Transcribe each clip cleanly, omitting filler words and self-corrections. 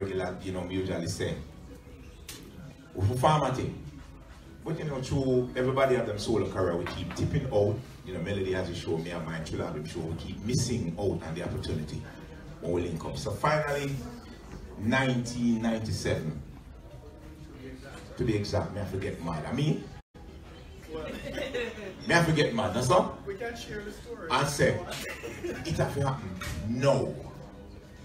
regular, you know, me usually say. We formatting. But you know, through everybody have them solo career, we keep tipping out. You know, Melody has a show, me and my Trilla have them show, we keep missing out on the opportunity when we link up. So finally, 1997, to be exact, me I forget mad. I mean, me I forget mad, that's all? We can share the story. I said, it have to happen. No.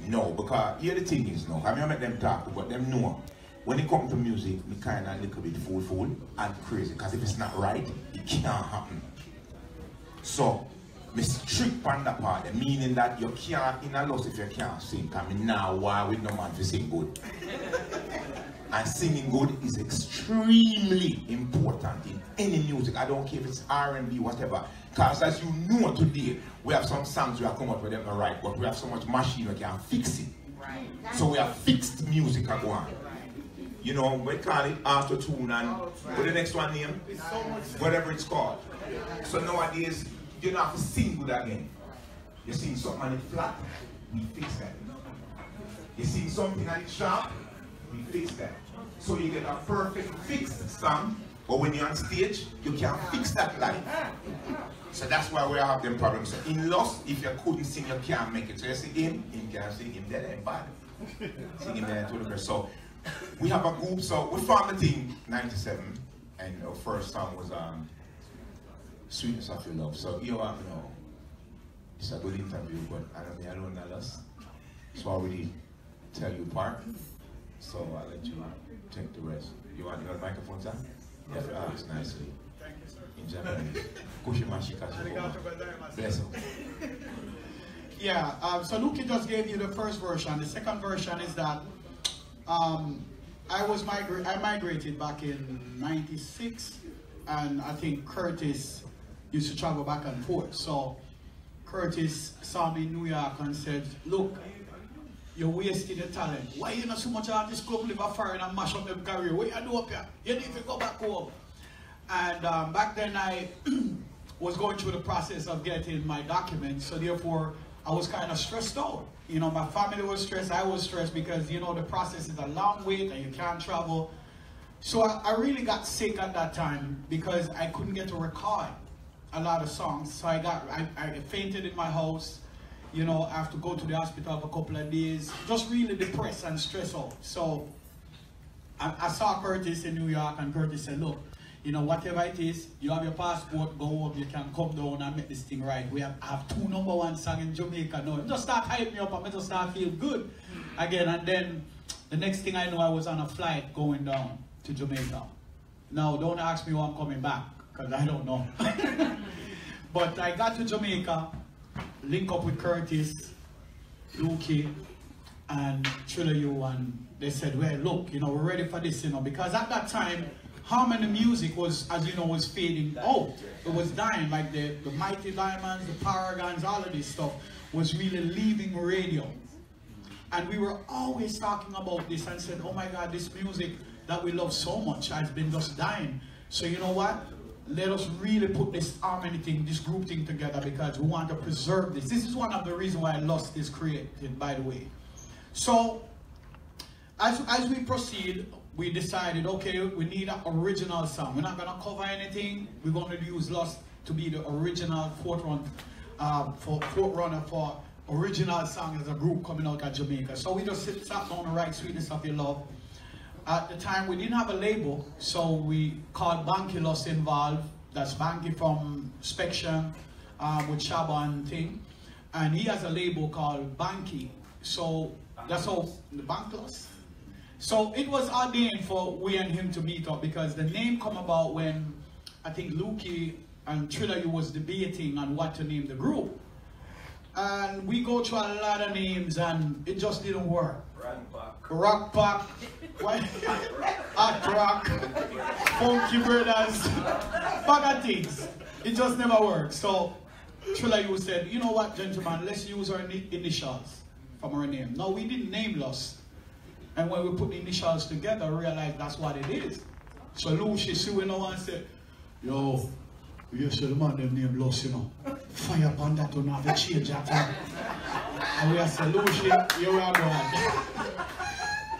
No, because here the thing is now, I mean I make them talk, but them know. When it comes to music, me kind of a little bit fool and crazy, because if it's not right, it can't happen. So, me strict on that part, meaning that you can't in a loss if you can't sing, because me now why with no man to sing good. And singing good is extremely important in any music. I don't care if it's R&B, whatever. Because as you know today, we have some songs we have come up with them right, but we have so much machine we can fix it. Right. So we have fixed music at one. You know, we call it auto-tune and what the next one name? Whatever it's called. So nowadays, you don't have to sing good again. You sing something and it's flat, we fix that. You sing something and it's sharp, we fix that. So you get a perfect fixed song, but when you're on stage, you can't fix that live. So that's why we have them problems. So in loss, if you couldn't sing, you can't make it. So you see him can't sing him, that ain't bad. Sing him there to the verse. So we have a group, so we formed the team 97, and our first song was Sweetness of Your Love. So you know, it's a good interview, but I don't know us. So I already tell you part. So I'll let you take the rest. You want the microphone, sir? You have to ask nicely. Thank you, sir. In Japanese. Bless him. Yeah, so Luki just gave you the first version. The second version is that I migrated back in '96, and I think Curtis used to travel back and forth. So Curtis saw me in New York and said, "Look, you're wasting your talent. Why you not so much artist club live afar and mash up them career? What you do up here? You need to go back home." And back then I was going through the process of getting my documents, so therefore I was kind of stressed out. You know, my family was stressed, I was stressed because, you know, the process is a long wait and you can't travel. So I really got sick at that time because I couldn't get to record a lot of songs. So I fainted in my house. You know, I have to go to the hospital for a couple of days, just really depressed and stressed out. So I saw Curtis in New York, and Curtis said, "Look, you know, whatever it is, you have your passport, go home, you can come down and make this thing right. I have 2 #1 songs in Jamaica now." Just start hyping me up and I just start feel good again. And then the next thing I know, I was on a flight going down to Jamaica. Now, don't ask me why I'm coming back, because I don't know. But I got to Jamaica, link up with Curtis, Luki, and Trilla, and they said, "Well, look, you know, we're ready for this, you know," because at that time, Hammond music was, as you know, was fading out. It was dying, like the Mighty Diamonds, the Paragons, all of this stuff was really leaving radio. And we were always talking about this and said, "Oh my God, this music that we love so much has been just dying. So you know what? Let us really put this harmony thing, this group thing together, because we want to preserve this." This is one of the reasons why Lost is created, by the way. So as we proceed, we decided, okay, we need an original song. We're not going to cover anything. We're going to use Lost to be the original forerunner for original song as a group coming out of Jamaica. So we just sat down and write Sweetness of Your Love. At the time, we didn't have a label, so we called Banky Lost involved. That's Banky from Spection with Shaban thing. And he has a label called Banky. So that's how the Bank Lost. So it was ordained for we and him to meet up, because the name come about when I think Luki and Trilla was debating on what to name the group. And we go through a lot of names and it just didn't work. Rock Pack, Hot Rock, Funky Brothers, bag of things. It just never worked. So Trilla said, "You know what, gentlemen, let's use our initials from our name." No, we didn't name Lost. And when we put the initials together, we realized that's what it is. So Lucy suing no one said, "Yo, you see the man them name Lost, you know. Fire upon that to not have to change that thing." And we said, "Lucy, you are going."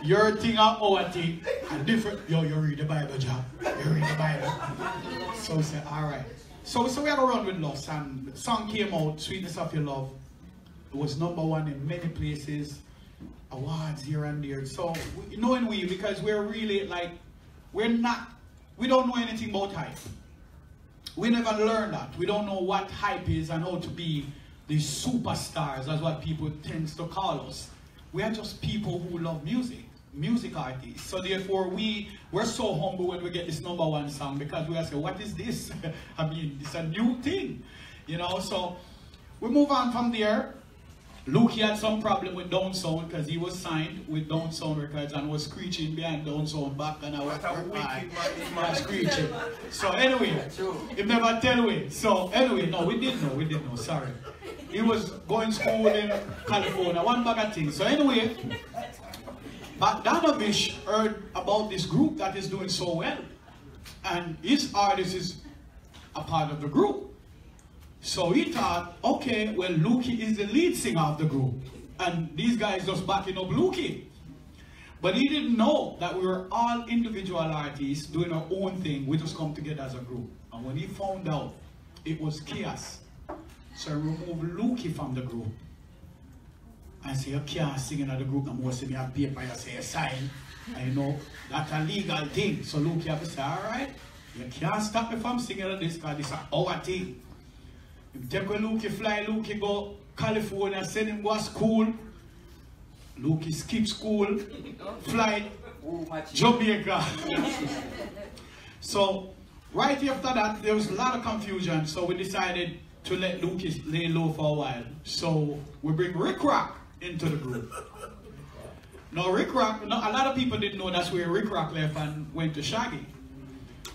Your thing and our thing are different. Yo, you read the Bible, John. You read the Bible. So we say, alright. So we had a run with Lost, and the song came out, Sweetness of Your Love. It was #1 in many places, awards here and there. So, knowing we, because we're really like, we don't know anything about hype. We never learned that. We don't know what hype is and how to be these superstars, that's what people tend to call us. We are just people who love music, music artists. So therefore we're so humble when we get this #1 song, because we are saying, what is this? I mean, it's a new thing, you know. So we move on from there. Luke had some problem with Down Sound because he was signed with Down Sound Records and was screeching behind Down Sound back, and I was screeching. So anyway, he never tell me. So anyway, no, we didn't know, sorry. He was going to school in California, one bag of things. So anyway, but Danovich heard about this group that is doing so well, and his artist is a part of the group. So he thought, okay, well, Lukey is the lead singer of the group, and these guys just backing up Lukey. But he didn't know that we were all individual artists doing our own thing. We just come together as a group. And when he found out, it was chaos. So he removed Lukey from the group. I say, you can't sing in the group, and most of me have paper, you say, you sign. And you know, that's a legal thing. So Lukey have to say, all right, you can't stop me from singing on this, because this is our thing. If take a Lukey fly, Lukey go California, send him go to school. Lukey skip school, fly Jamaica. So right after that, there was a lot of confusion. So we decided to let Lukey lay low for a while. So we bring Rick Rock into the group. Now Rick Rock, a lot of people didn't know that's where Rick Rock left and went to Shaggy.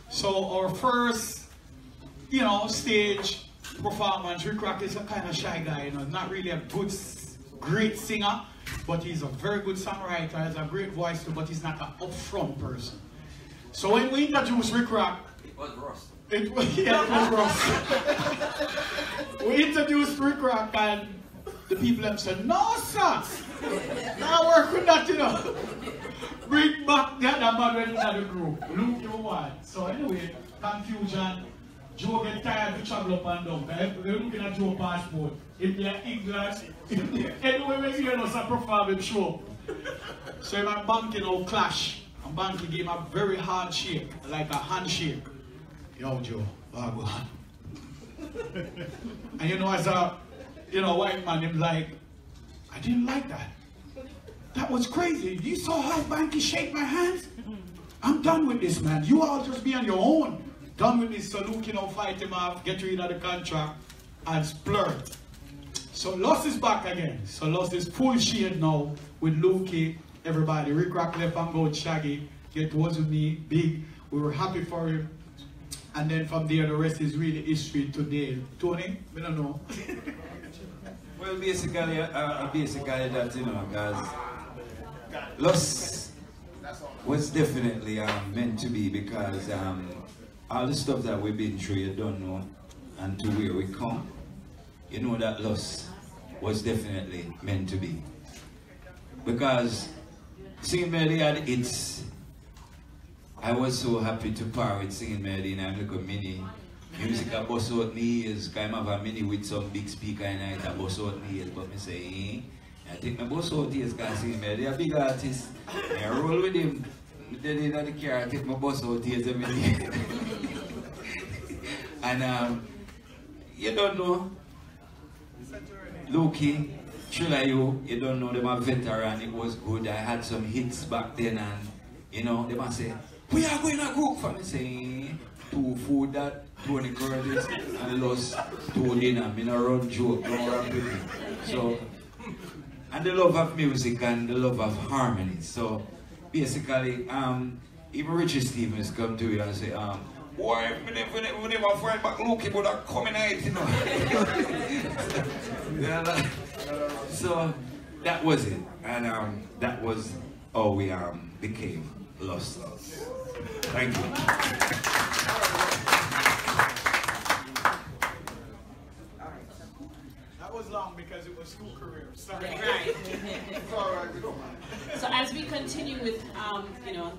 So our first, you know, stage performance, Rick Rock is a kind of shy guy, you know, not really a good, great singer, but he's a very good songwriter, has a great voice too, but he's not an upfront person. So when we introduced Rick Rock, it was Ross. It was Ross. We introduced Rick Rock, and the people have said, no sir, now work with that, you know. Bring back the other man when in the group. Look you what. So anyway, confusion. Joe get tired to travel up and down. They're looking at Joe's passport. If they're England, anyway, we hear us a performance show. So my banking now clash. And banking gave him a very hard shake, like a handshake. Yo, Joe, wagwan. And you know, as a white man, him like, I didn't like that. That was crazy. You saw how Banky shake my hands? I'm done with this, man. You all just be on your own. Done with this, so Luke, you know, fight him off, get rid of the contract, and splurt. So Lost is back again. So Lost is full shade now with Lukey, everybody. Rick Rock left and go with Shaggy. It wasn't me, big. We were happy for him. And then from there, the rest is really history today. Tony, we don't know. Well, basically that, you know, guys, Lost was definitely meant to be, because all the stuff that we've been through, you don't know, and to where we come, you know that Lost was definitely meant to be. Because Singing Melody had its, I was so happy to par with Singing Melody, and I'm like a mini. Music I bust out me is kind of a mini with some big speaker and I bust out me is, but me say, I think my bust out is because Singing Melody a big artist. I roll with him. Then in the car, I take my bus out here every day. And you don't know, Lukey, you don't know, them a veteran, it was good. I had some hits back then, and you know, they must say, we are going to group for me saying, two food that, Tony Curtis, and lost two dinner. I mean, I run joke, don't run with me. So, and the love of music and the love of harmony. So, basically, even Richie Stevens come to you and say, boy, we never find back Lukey, but I'm coming out, you know. So that was it, and that was how we became Lost. Thank you. That was long because it was 2 careers. Sorry. Right. It's all right, we don't mind. So as we continue with, you know,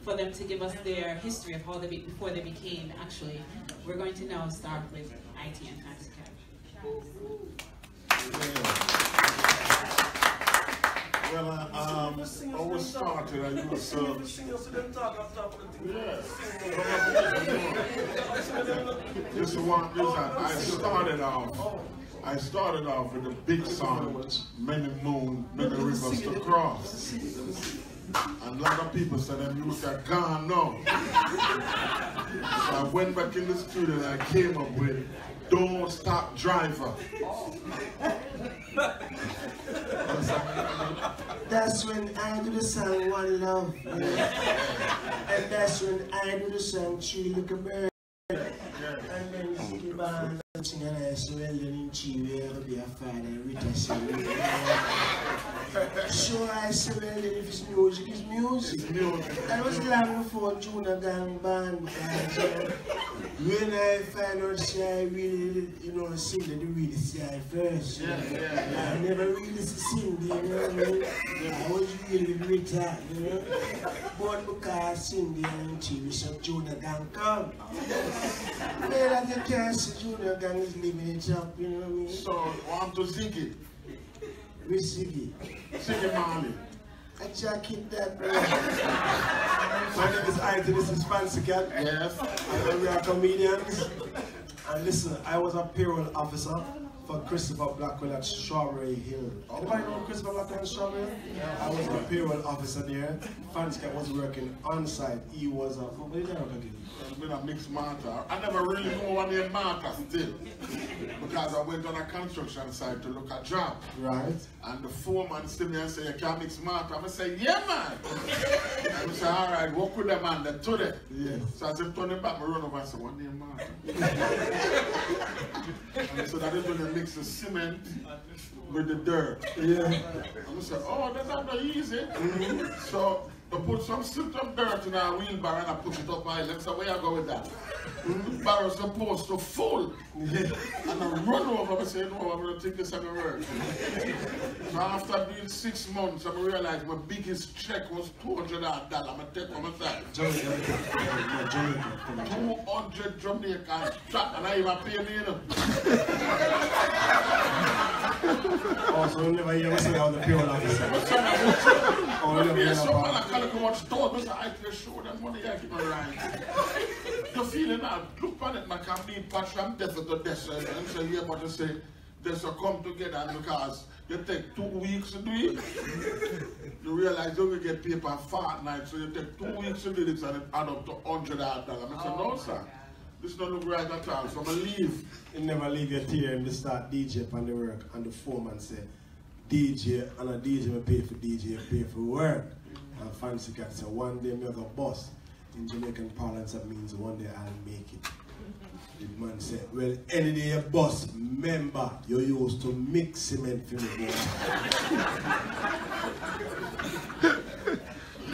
for them to give us their history of how they before they became, actually, we're going to now start with IT and Fancy Cat. Well, I was started, I used to... Yes. Just to want this, I started off with a big song, Many Moon, Many Rivers to Cross. And a lot of people said them youth are gone now. So I went back in the studio and I came up with Don't Stop Driver. That's when I do the song One Love. Yeah. And that's when I do the song Tree Like a Bird. And then City Band sing and I say, well, then in Chile, I'll be a father, retraction. So I say, well, then if it's music, it's music. That was long before Junior Gang Band. Because when I find out, say, I really, you know, sing the really say first. I never really sing, you know what I mean? I was really with that, you know. But because I sing there in TV, so Junior Gang come. Well, as you can see, Junior Gang is living it up, you know what I mean? So, want to sing it? We sing it. Sing it, mommy. I just keep that, bro. My name is Ida, this is Fancy Cat. Yes. And we are comedians. And listen, I was a payroll officer for Christopher Blackwell at Strawberry Hill. Anybody know Christopher Blackwell at Strawberry Hill? Yeah. I was a payroll officer there. Fancy Cat was working on site. He was a... What did I work again? I've been a mixed matter. I never really know one named Martha still. Because I went on a construction site to look at job. Right. And the foreman see me and say, you can't mix matter. I say, yeah, man. And I say, all right, walk with them man. They told it. Yes. So as I'm turning back, I run over and say, what name Martha? And so that is when they mix the cement with the dirt. Yeah. And I say, oh, that's not easy. So I put some silt of dirt in a wheelbarrow and I push it up high. Let's say, where you go with that? The barrel's supposed to full. And I run over and say, no, I'm going to take this and work. So after doing 6 months, I realized my biggest check was $200. I'm going to take for myself. 200 Jamaican chat, and I even pay me, you know. Also, you never hear me say how the payroll officer. So when I can't come out store, I can show them money I keep around. You're feeling that, look on it, man, can be patched from death to death. And say, yeah, but you say, there's a come together because you take 2 weeks to do it. You realize you will get paid per fortnight, so you take 2 weeks to do this and it add up to $100. I said, no, sir. This don't look right at all, so I'm going to leave. You never leave your tear and start DJ upon the work, and the foreman say, DJ, and a DJ will pay for DJ, pay for work. And Fancy Cat say, one day me have a boss. In Jamaican parlance, that means one day I'll make it. The man said, well, any day a boss, remember, you used to mix cement for me, boy.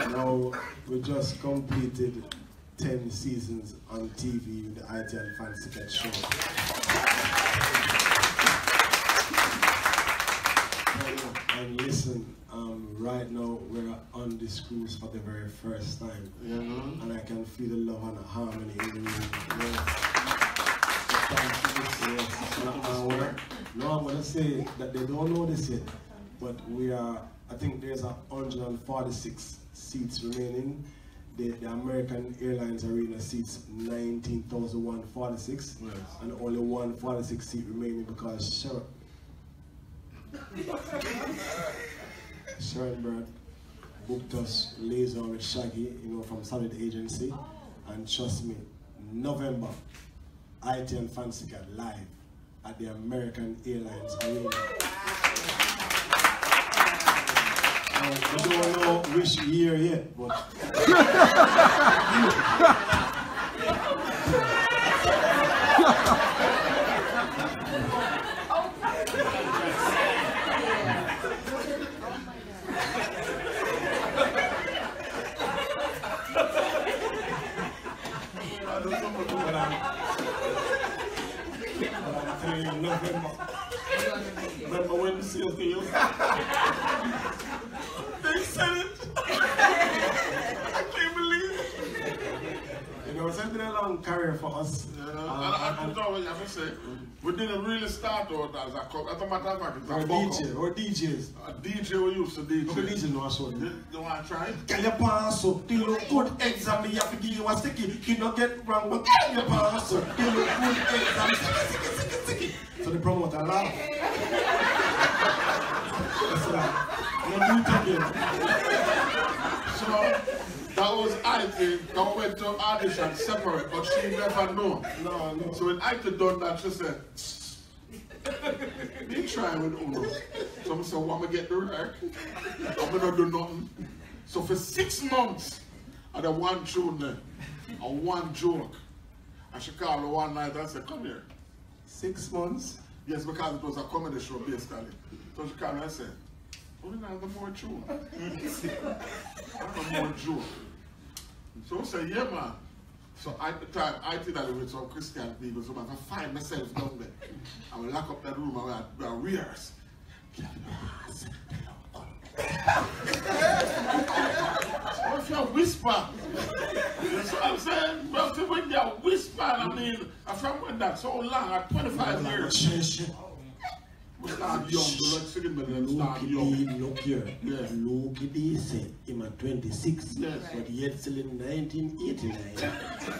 Now, we just completed 10 seasons on TV with the IT and Fancy Cat show. And listen, right now we're on this cruise for the very first time. And I can feel the love and the harmony in the room. No, I'm going to say that they don't know this yet, but we are, I think there's 146 seats remaining. The American Airlines Arena seats 19,146, yes. And only 146 seat remaining because Sharon Bird booked us liaison with Shaggy, you know, from Solid Agency, and trust me, November, IT and Fancy Cat live at the American Airlines Arena. I don't know which year yet, but Remember when the same thing you they said it. I can't believe it. You know, it's been a long career for us. And I say, we didn't really start out as a couple. As a matter of fact, it's a DJ, or DJs. A DJ we used to DJ. Okay, DJ no, I saw you. You want to try it? Can you pass up? Do you look good exam? You have to give you a sticky. You don't get wrong, but can you pass up? Do you look good exam? Sticky. So the promoter laugh. That's that. You do it again. So that was Ike that went to audition separate, but she never know. No. So when Ike done that, she said, "You try with Uno." So I said, "Well, I'm gonna get the work. I'm gonna do nothing." So for 6 months, I had one tune there, and one joke. And she called me one night and said, "Come here." 6 months? Yes, because it was a comedy show basically. So she called me and said, "Oh, you have more tune." I have more joke. So I said, "Yeah, man." So at the time, I did that with some Christian people, so I can find myself down there. I will lock up that room and we'll rehearse. So if you whisper, that's what I'm saying. Well, when you whisper, I mean, I'm from that so long, 25 years. We start young, we like singing, but then start young. Look here. Yes. Look at this. Him at 26. Yes. But yet still in 1989.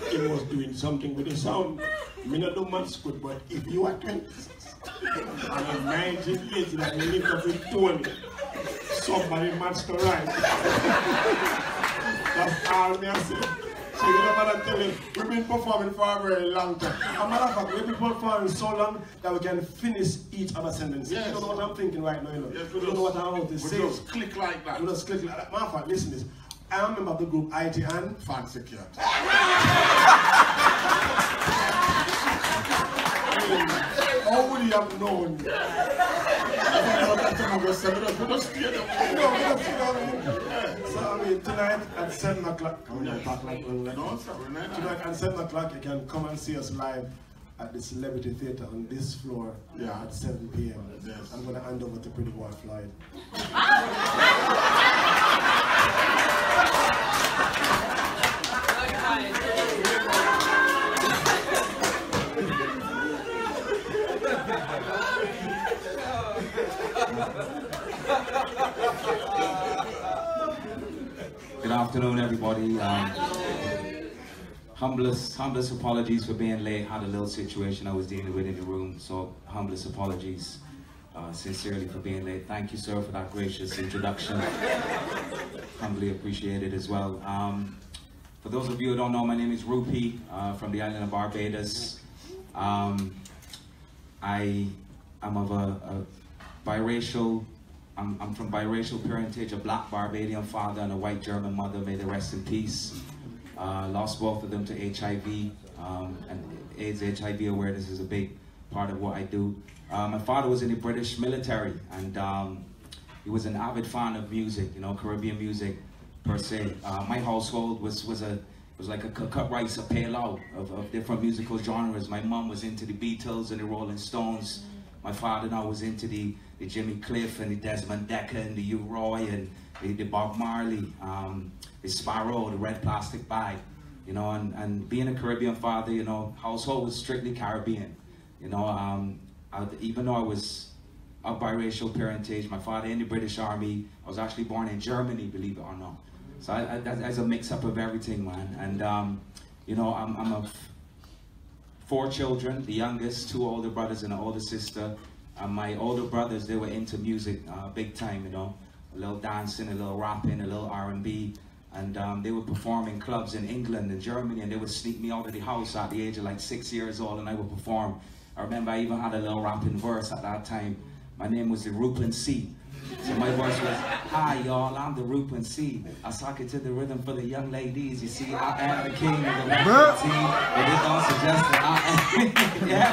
He was doing something with the sound. I mean, I don't much good, but if you are 26 and in 1989 you live up with Tony, somebody matched the right. That's all me I say. So you know what I'm telling you, we've been performing for a very long time. As a matter of fact, we've been performing so long that we can finish each other's sentences. Yes. You don't know what I'm thinking right now, you know. Yes, you don't know what I want to say. We just click like that. We just click like that. Matter of fact, listen to this. I am a member of the group IT and Fancy Cat. how would you have known? So I mean, tonight at 7 o'clock, tonight at 7 o'clock you can come and see us live at the Celebrity Theatre on this floor at 7 p.m. Yes. I'm going to hand over to Pretty Boy Floyd. Good afternoon, everybody. Humblest apologies for being late. Had a little situation I was dealing with in the room, so humblest apologies sincerely for being late. Thank you, sir, for that gracious introduction. Humbly appreciated as well. For those of you who don't know, my name is Rupee from the island of Barbados. I am of a biracial. I'm from biracial parentage, a black Barbadian father and a white German mother, may they rest in peace. Lost both of them to HIV, and AIDS, HIV awareness is a big part of what I do. My father was in the British military, and he was an avid fan of music, you know, Caribbean music per se. My household was like a cut rice, a pale of different musical genres. My mom was into the Beatles and the Rolling Stones. My father now was into the Jimmy Cliff and the Desmond Decker and the U. Roy and the Bob Marley, the Sparrow, the Red Plastic Bag, you know, and being a Caribbean father, you know, household was strictly Caribbean, you know. Even though I was of biracial parentage, my father in the British Army, I was actually born in Germany, believe it or not. So that's a mix-up of everything, man. And you know, I'm of 4 children, the youngest, 2 older brothers and an older sister. My older brothers, they were into music big time, you know, a little dancing, a little rapping, a little R&B, and they would perform in clubs in England and Germany, and they would sneak me out of the house at the age of like 6 years old, and I would perform. I remember I even had a little rapping verse at that time. My name was the Rupee C. So my voice was, "Hi y'all, I'm the Rupee C. I sock it to the rhythm for the young ladies. You see, I am the king of the rap team, but it don't suggest that I am." Yeah.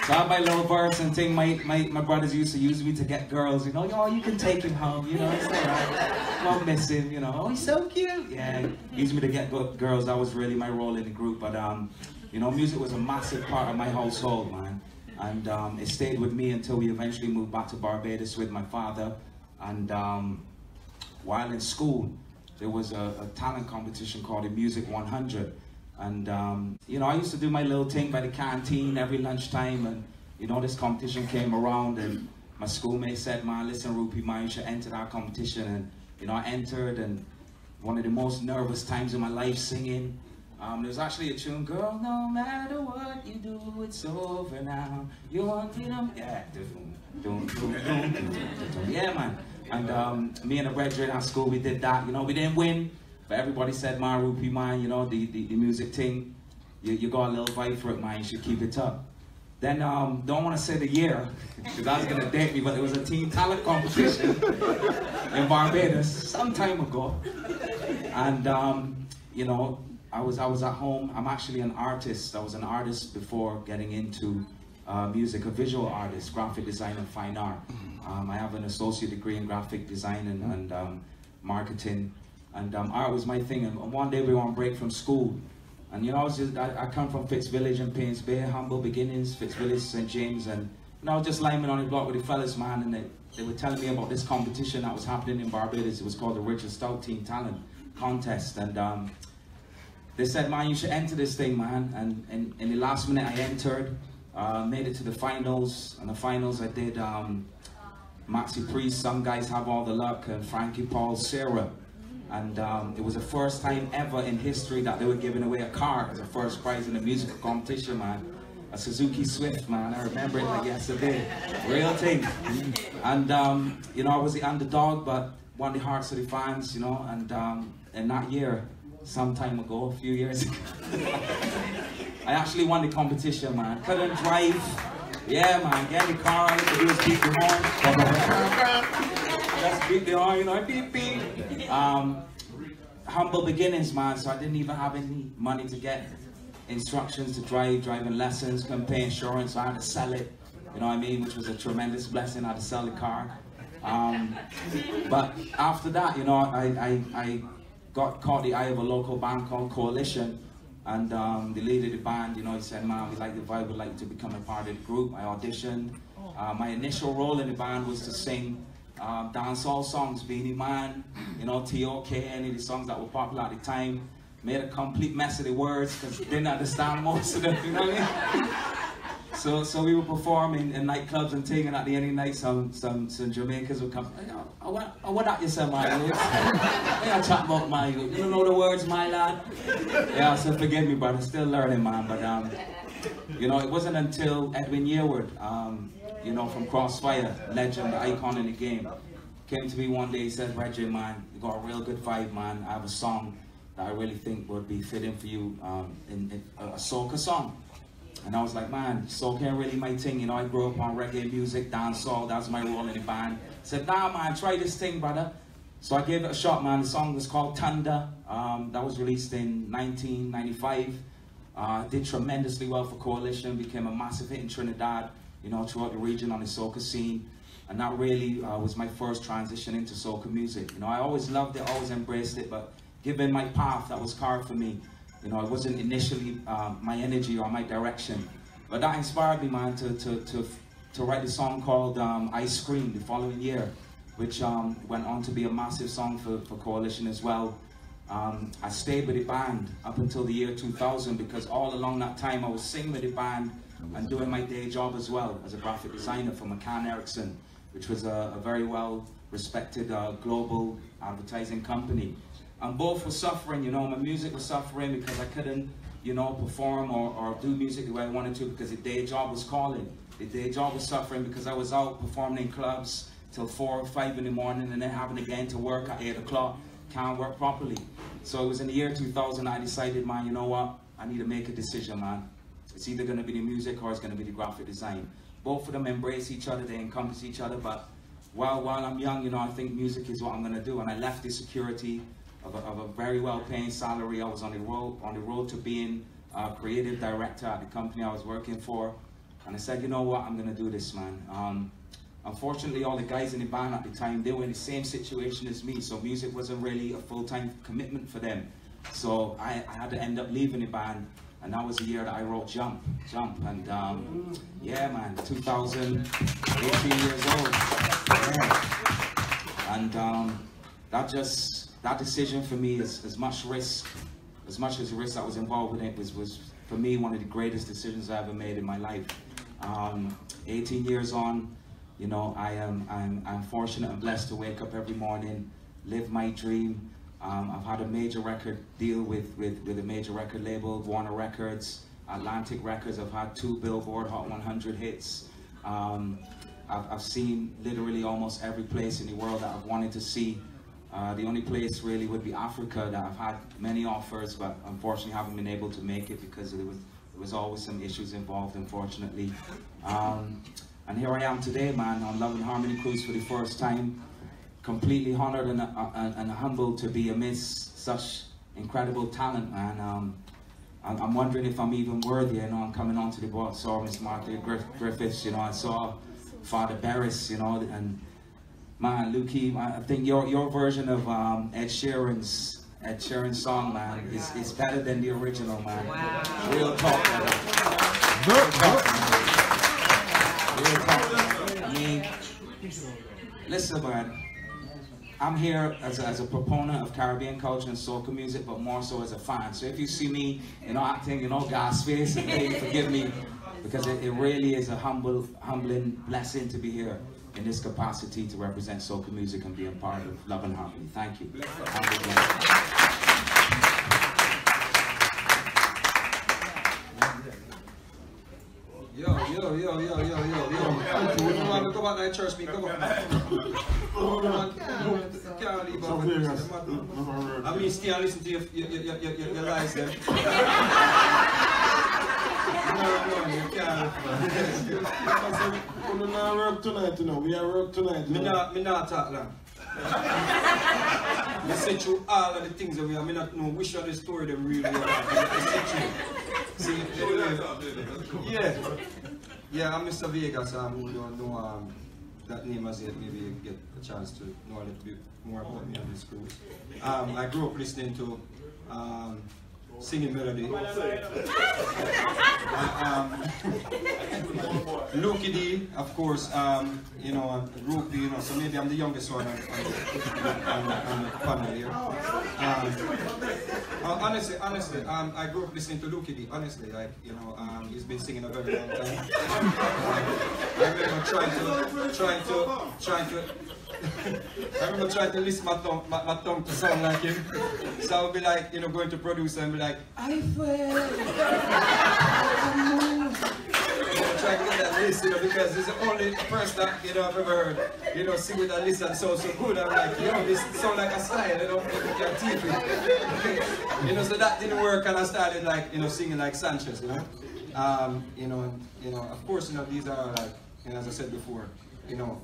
So I have my little verse and thing. My brothers used to use me to get girls, you know. "Yo, you can take him home, you know, it's alright. Won't miss him, you know. Oh, he's so cute." Yeah, used me to get girls. That was really my role in the group. But you know, music was a massive part of my household, man. And it stayed with me until we eventually moved back to Barbados with my father. And while in school, there was a talent competition called the Music 100. And you know, I used to do my little thing by the canteen every lunchtime, and you know, this competition came around, and my schoolmate said, man, listen, Rupee, man, you should enter that competition. And you know, I entered, and one of the most nervous times in my life singing. There was actually a tune, girl, no matter what you do, it's over now. You want freedom? Yeah. Yeah, man. And me and the brethren at school, we did that. You know, we didn't win, but everybody said, man, Rupee, man, you know, the music thing, you got a little vibe for it, man, you should keep it up. Then, don't want to say the year, because I was going to date me, but there was a teen talent competition in Barbados some time ago. And, you know, I was at home. I'm actually an artist. I was an artist before getting into music, a visual artist, graphic design and fine art. I have an associate degree in graphic design and marketing, and art was my thing. And one day we were on break from school, and you know, I come from Fitzvillage and Paynes Bay, humble beginnings, Fitzvillage, St. James, and you know, I was just lining on the block with the fellas, man, and they were telling me about this competition that was happening in Barbados. It was called the Richard Stout Teen Talent Contest, and they said, man, you should enter this thing, man. And in the last minute I entered, made it to the finals. And the finals I did Maxi Priest, Some Guys Have All the Luck, and Frankie Paul, Sarah. And it was the first time ever in history that they were giving away a car as a first prize in a musical competition, man. A Suzuki Swift, man. I remember it like yesterday. Real thing. And you know, I was the underdog, but won the hearts of the fans, you know. And in that year, some time ago, a few years ago, I actually won the competition, man. Couldn't drive. Yeah, man, get in the car, all I could do was beat the horn. Just beat the horn, you know, beep, beep. Humble beginnings, man, so I didn't even have any money to get instructions to driving lessons, couldn't pay insurance, so I had to sell it, you know what I mean, which was a tremendous blessing. I had to sell the car. But after that, you know, I caught the eye of a local band called Coalition, and the leader of the band, you know, he said, man, we like the vibe, we'd like to become a part of the group. I auditioned. My initial role in the band was to sing dancehall songs, Beanie Man, you know, T.O.K., any of the songs that were popular at the time. Made a complete mess of the words because didn't understand most of them, you know what I mean? So we were performing in nightclubs and things, and at the end of the night, some Jamaicans would come. What that you say, my lad? What you chat about, my lad? You don't know the words, my lad? Yeah, so forgive me, but I'm still learning, man. But you know, it wasn't until Edwin Yearwood, you know, from Crossfire, legend, the icon in the game, came to me one day. He said, Reggie, man, you got a real good vibe, man. I have a song that I really think would be fitting for you, in a soca song. And I was like, man, soca ain't really my thing, you know. I grew up on reggae music, dancehall, that was my role in the band. I said, nah, man, try this thing, brother. So I gave it a shot, man. The song was called Thunder. That was released in 1995. Did tremendously well for Coalition, became a massive hit in Trinidad, you know, throughout the region on the soca scene. And that really was my first transition into soca music. You know, I always loved it, always embraced it, but given my path that was carved for me, you know, it wasn't initially my energy or my direction. But that inspired me, man, to write a song called Ice Cream the following year, which went on to be a massive song for Coalition as well. I stayed with the band up until the year 2000 because all along that time I was singing with the band and doing my day job as well as a graphic designer for McCann Erickson, which was a very well respected global advertising company. And both were suffering, you know. My music was suffering because I couldn't, you know, perform or do music the way I wanted to because the day job was calling. The day job was suffering because I was out performing in clubs till 4 or 5 in the morning and then having again to work at 8 o'clock. Can't work properly. So it was in the year 2000 I decided, man, you know what? I need to make a decision, man. It's either going to be the music or it's going to be the graphic design. Both of them embrace each other, they encompass each other, but while I'm young, you know, I think music is what I'm going to do. And I left the security of a very well-paying salary. I was on the road to being a creative director at the company I was working for, and I said, you know what, I'm gonna do this, man. Unfortunately, all the guys in the band at the time, they were in the same situation as me, so music wasn't really a full-time commitment for them. So I had to end up leaving the band And that was the year that I wrote Jump. And yeah, man, 2000, 18 years old. Yeah. And that decision for me is as much risk, as much as the risk that was involved with it was for me one of the greatest decisions I ever made in my life. 18 years on, you know, I'm fortunate and blessed to wake up every morning, live my dream. I've had a major record deal with a major record label, Warner Records, Atlantic Records. I've had 2 Billboard Hot 100 hits. I've seen literally almost every place in the world that I've wanted to see. The only place really would be Africa, that I've had many offers, but unfortunately haven't been able to make it because there was always some issues involved, unfortunately. And here I am today, man, on Love and Harmony Cruise for the first time. Completely honored and humbled to be amidst such incredible talent, man. I'm wondering if I'm even worthy. You know, I'm coming onto the board. Saw Miss Martha Griffiths, you know, I saw Father Beres, you know, and man, Lukey, I think your version of Ed Sheeran's song, man, is better than the original, man. Wow. Real talk, man. Real talk, man. Real talk. I mean, listen, man. I'm here as a proponent of Caribbean culture and soca music, but more so as a fan. So if you see me, you know, acting, you know, gas face, and forgive me, because it really is a humbling blessing to be here in this capacity to represent soca music and be a part of Love and Harmony. Thank you. Yo. You want to go back to the church, me? Come on. Can't leave out. I mean, still listen to your lies then. No, you can't. We don't work tonight, you know. We are work tonight. Me not talk now. I say through all of the things that we are. I not know which of the story them really are. See, anyway, yeah, I'm Mr. Vegas. Who don't know that name as yet. Maybe you get a chance to know a little bit more about me and this cruise. I grew up listening to singing melody. Lucky D, of course, you know, Rupee, you know, so maybe I'm the youngest one on the panel here. Honestly, I grew up listening to Lucky D, honestly, like, you know, he's been singing a very long time. I remember trying to listen my tongue to sound like him. So I would be like, you know, going to producer and be like, I feel, trying to get that list, you know, because he's the only person that, you know, I've ever heard, you know, sing with that list and so good. I'm like, you know, this sound like a style, you know, you can't teach it. You know, so that didn't work, and I started like, you know, singing like Sanchez, you know. You know, of course, you know, these are like, you know, as I said before, you know,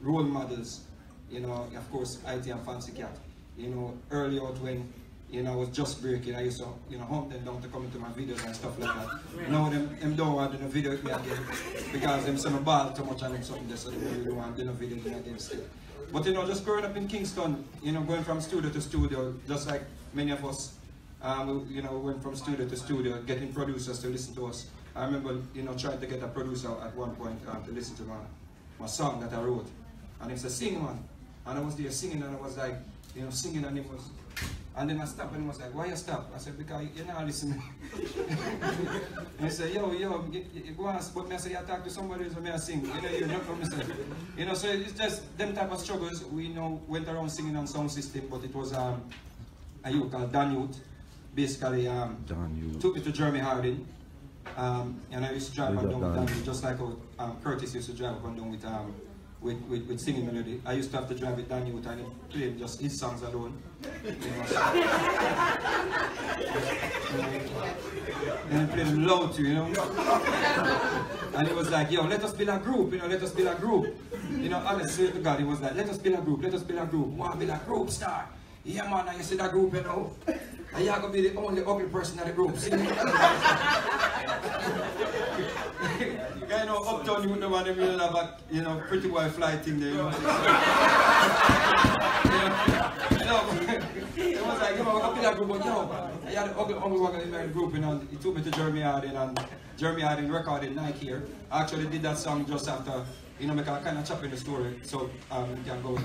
role models, you know, of course, IT and Fancy Cat. You know, early out when, you know, I was just breaking, I used to, you know, hunt them down to come into my videos and stuff like that. Now them don't want to do a video with me again because them say my ball too much and them something there, so they really want to do a video with me again still. But, you know, just growing up in Kingston, you know, going from studio to studio, just like many of us, you know, went from studio to studio, getting producers to listen to us. I remember, you know, trying to get a producer at one point to listen to my song that I wrote. And he said, sing, man. And I was there singing, and I was like, you know, singing, and it was, and then I stopped, and he was like, why you stop? I said, because you're not listening. And he said, yo, you go and, but me I say, you talk to somebody, so me I sing. You know, you're not from me. You know, so it's just them type of struggles. We, you know, went around singing on sound system, but it was a youth called Dan Youth. Basically, took me to Jeremy Harding. And I used to drive up and down with Dan Youth, just like how Curtis used to drive up and down with singing melody. I used to have to drive with Dan Youth and he played just his songs alone. You know, so. And he played them loud too, you know. And he was like, yo, let us build a group, you know, let us build a group. You know, honestly to God, he was like, let us build a group, let us build a group. Want to build a group, star? Yeah, man, and you see that group, you know. And you're going to be the only ugly person in the group. See? You know, uptown you wouldn't want to really have a, you know, pretty boy fly thing there, you know. It was like, you know, I feel like, but yo, I had an ugly one in my group, you know, he took me to Jeremy Harding, and Jeremy Harding recorded Nike here. I actually did that song just after, you know, make a kind of chop in the story, so you can go.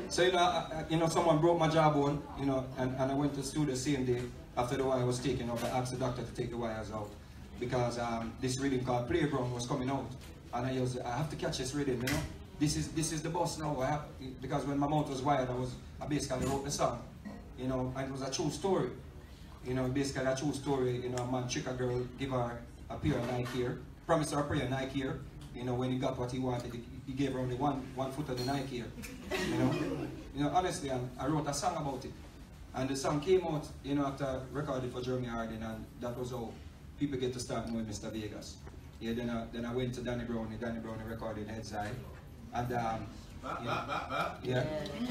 So, you know, someone broke my jawbone, you know, and I went to the studio the same day after the wire was taken off. I asked the doctor to take the wires out because this rhythm called Playground was coming out, and I have to catch this rhythm, you know. This is the boss now. Because when my mouth was wired, I basically wrote the song, you know, and it was a true story, you know, basically a true story. You know, a man trick a girl, give her a pair of Nike here, promised her a pair of Nike here. You know, when he got what he wanted, he gave her only one foot of the Nike here. You know, honestly, I wrote a song about it, and the song came out, you know, after I recorded for Jeremy Harding, and that was how people get to start knowing Mr. Vegas. Yeah, then I went to Danny Brown. Danny Brown recorded Heads High, and yeah,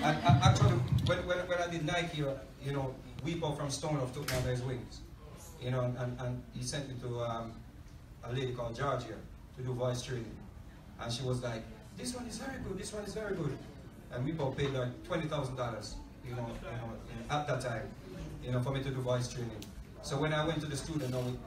and actually when I did Nike here, you know, Weepo from Stone Off took me under his wings, you know, and he sent me to a lady called Georgia to do voice training, and she was like, this one is very good, this one is very good, and Weepo paid like $20,000, you know, at that time, you know, for me to do voice training. So when I went to the studio, you know,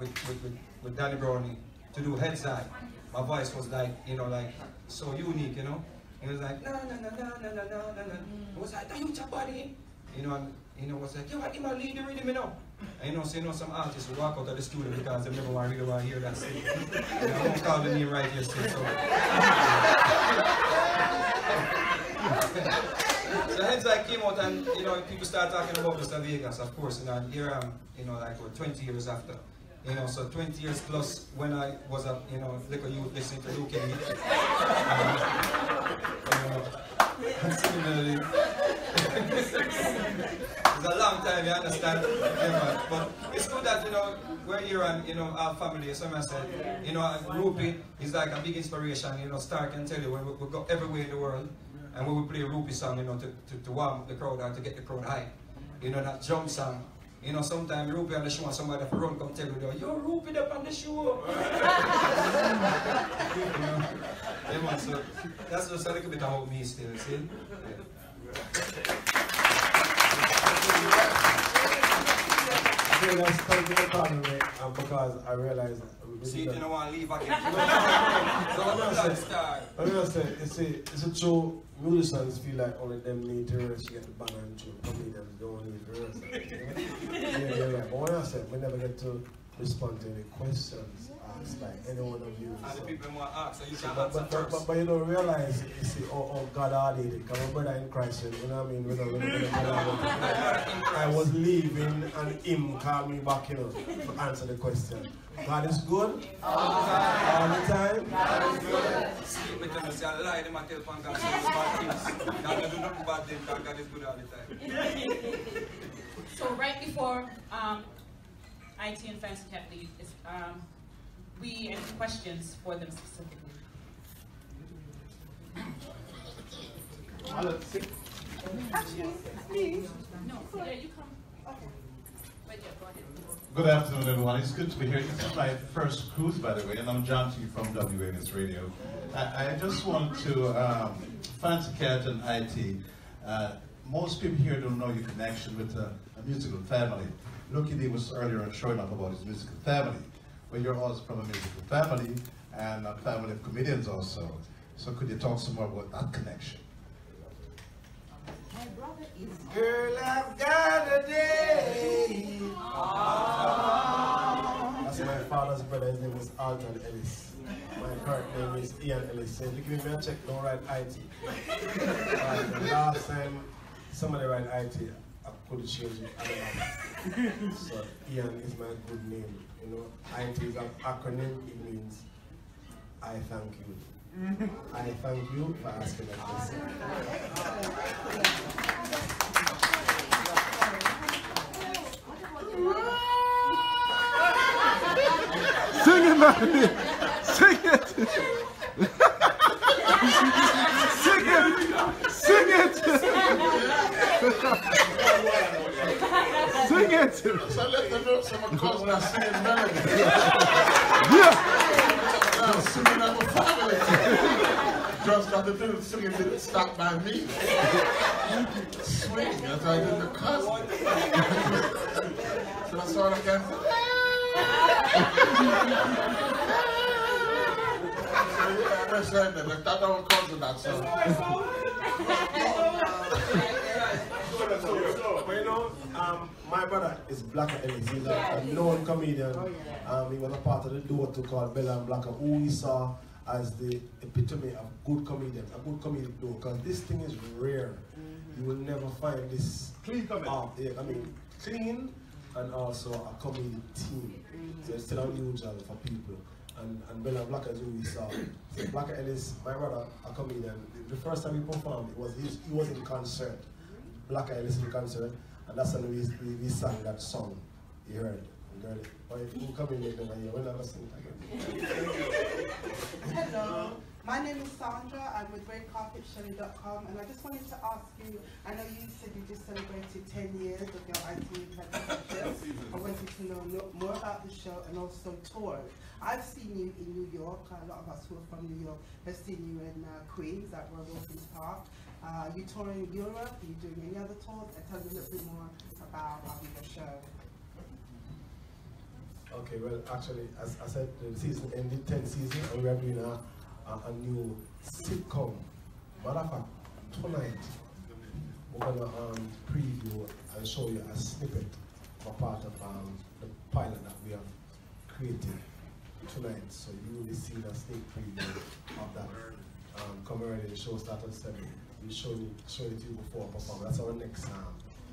with Danny Brownie to do Heads High, my voice was like, you know, like so unique, you know. It was like, no. It was like, you your body, you know, and you know, was like, yo, I my lead the rhythm, you know. And you know, so you know, some artists will walk out of the studio because they never really want to hear that thing. You know, I won't call the name right here, so. So Heads High came out, and you know, people start talking about Mr. Vegas, of course, you know, and here I'm, you know, like what, 20 years after. You know, so 20 years plus when I was a, you know, little youth listening to Luke and similarly, it's a long time, you understand? Yeah, but it's good that, you know, we're here and, you know, our family, as I said, you know, Rupee is like a big inspiration, you know. Star can tell you when we go everywhere in the world and when we play a Rupee song, you know, to warm the crowd and to get the crowd high. You know, that jump song. You know, sometimes Rupee on the show and somebody from run come tell you, yo, Rupee up on the show. You know, so that's just a little bit about me still, see? That's thank you for calling me, because I realized. See, you don't want to leave again. I'm gonna say, you see, it's a true musicians feel like only them need to rehearse to get the band and tune. Comedians don't need to rehearse. Yeah. But when I said we never get to respond to any questions asked by any one of you. And the people want to ask, so you can answer first. But you don't realize, you see, oh God ordained it. Because my brother in Christ, you know what I mean? I was leaving and him called me back, you know, to answer the question. God is good all the time. God is good. See, but you say I lie, they might tell God bad things. God don't do nothing bad things, God is good all the time. So right before IT and Fancy Cat leave, we have questions for them specifically. No, yeah, you come. Okay. But yeah, go ahead. Good afternoon, everyone. It's good to be here. This is my first cruise, by the way, and I'm John T. from WANS Radio. I just want to, Fancy Cat and IT, most people here don't know your connection with a musical family. Lucky D was earlier on showing up about his musical family, but you're also from a musical family and a family of comedians also. So could you talk some more about that connection? My brother is girl, I've got a day. That's my father's brother. His name is Alton Ellis. My current name is Ian Ellis. So if you give me a check, don't write IT. The last time somebody write IT, I could change it. So Ian is my good name. You know, IT is an acronym. It means I thank you. I thank you for asking that question. Sing it, man! Sing it! Sing it! Sing it! Sing it! So let them know someone calls me singing melody. Yeah! Just that the little singing didn't stop by me. Swing as I did the cousin. So that's all I can say. So yeah, I understand that, but that don't come to that song. But you know, my brother is Blacker Ellis. He's a known comedian. He was a part of the duo called Bella and Blacker, who we saw as the epitome of good comedians, a good comedic duo, because this thing is rare. You will never find this clean clean and also a comedic team. So it's still unusual for people. And Bella and Blacker is who we saw. So Blacker Ellis, my brother, a comedian. The first time he performed, he was in concert. Blacker Ellis in concert, and that's when we sang that song. You heard it. Or if you come in later, we'll never sing it again. Hello, my name is Sandra. I'm with RedCarpetShelly.com, and I just wanted to ask you, I know you said you just celebrated 10 years of your IT presentation. I wanted to know more about the show and also tours. I've seen you in New York. A lot of us who are from New York have seen you in Queens at Royal Wilkins Park. You touring Europe? Are you doing any other tours? And tell me a little bit more about your show. Okay, well, actually, as I said, the season ended 10th season, and we are doing a new sitcom. Matter of fact, tonight, we're going to preview and show you a snippet of a part of the pilot that we have created tonight. So you will be seeing a sneak preview of that. Come early, the show starts at 7. We'll show it to you before performance. That's our next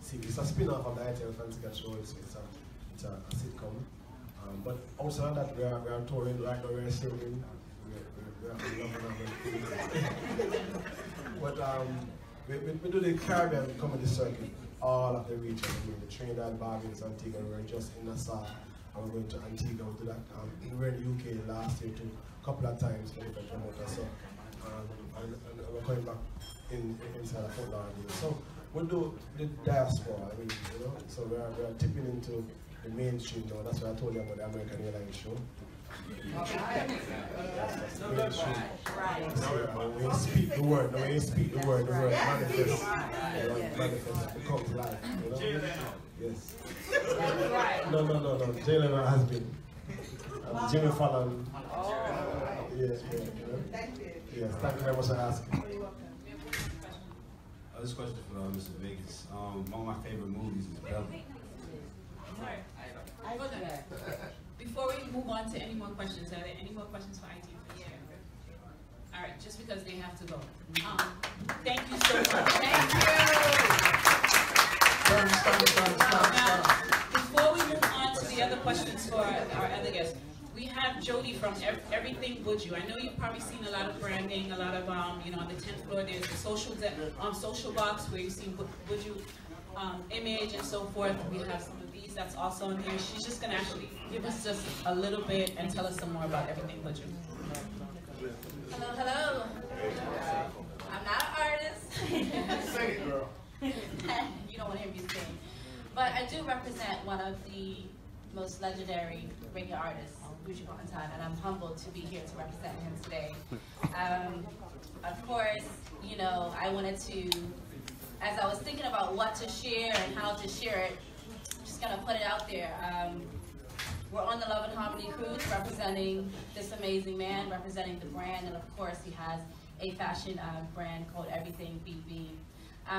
series. It's a spin-off of the ITL Fancy Show. It's a sitcom. But outside of that, we are touring right now. We are singing. But we do the Caribbean comedy circuit, all of the region. I mean, the Trinidad, Barbados, Antigua. We were just in Nassau, and we're going to Antigua. We did that. We were in the UK last year too, a couple of times for different promoters. So, and we're coming back inside of Fort Lauderdale. So we do the diaspora. I mean, you know. So we are tipping into the mainstream now. That's why I told you about the American Airlines show. That's the mainstream. When you speak the word, the word manifests. Manifests, it comes to life. You know? Yes. No. Jalen has been. Jimmy Fallon. Yeah. Thank you. Yes, thank you very much for asking. This question for Mr. Vegas. One of my favorite movies is Bella. Before we move on to any more questions, are there any more questions for IT? Yeah. All right, just because they have to go. Thank you so much. Thank you. Now, before we move on to the other questions for our other guests, we have Jody from Everything Buju. I know you've probably seen a lot of branding, a lot of, on the 10th floor, there's the social box where you see Buju image and so forth. We have some of these that's also in here. She's just going to actually give us just a little bit and tell us some more about Everything Buju. Hello. I'm not an artist. Sing it, girl. You don't want to hear me sing. But I do represent one of the most legendary reggae artists, Buju Bantons, and I'm humbled to be here to represent him today. Of course, I wanted to, as I was thinking about what to share and how to share it, I'm just gonna put it out there. We're on the Love and Harmony cruise, representing this amazing man, representing the brand, and of course he has a fashion brand called Everything BB.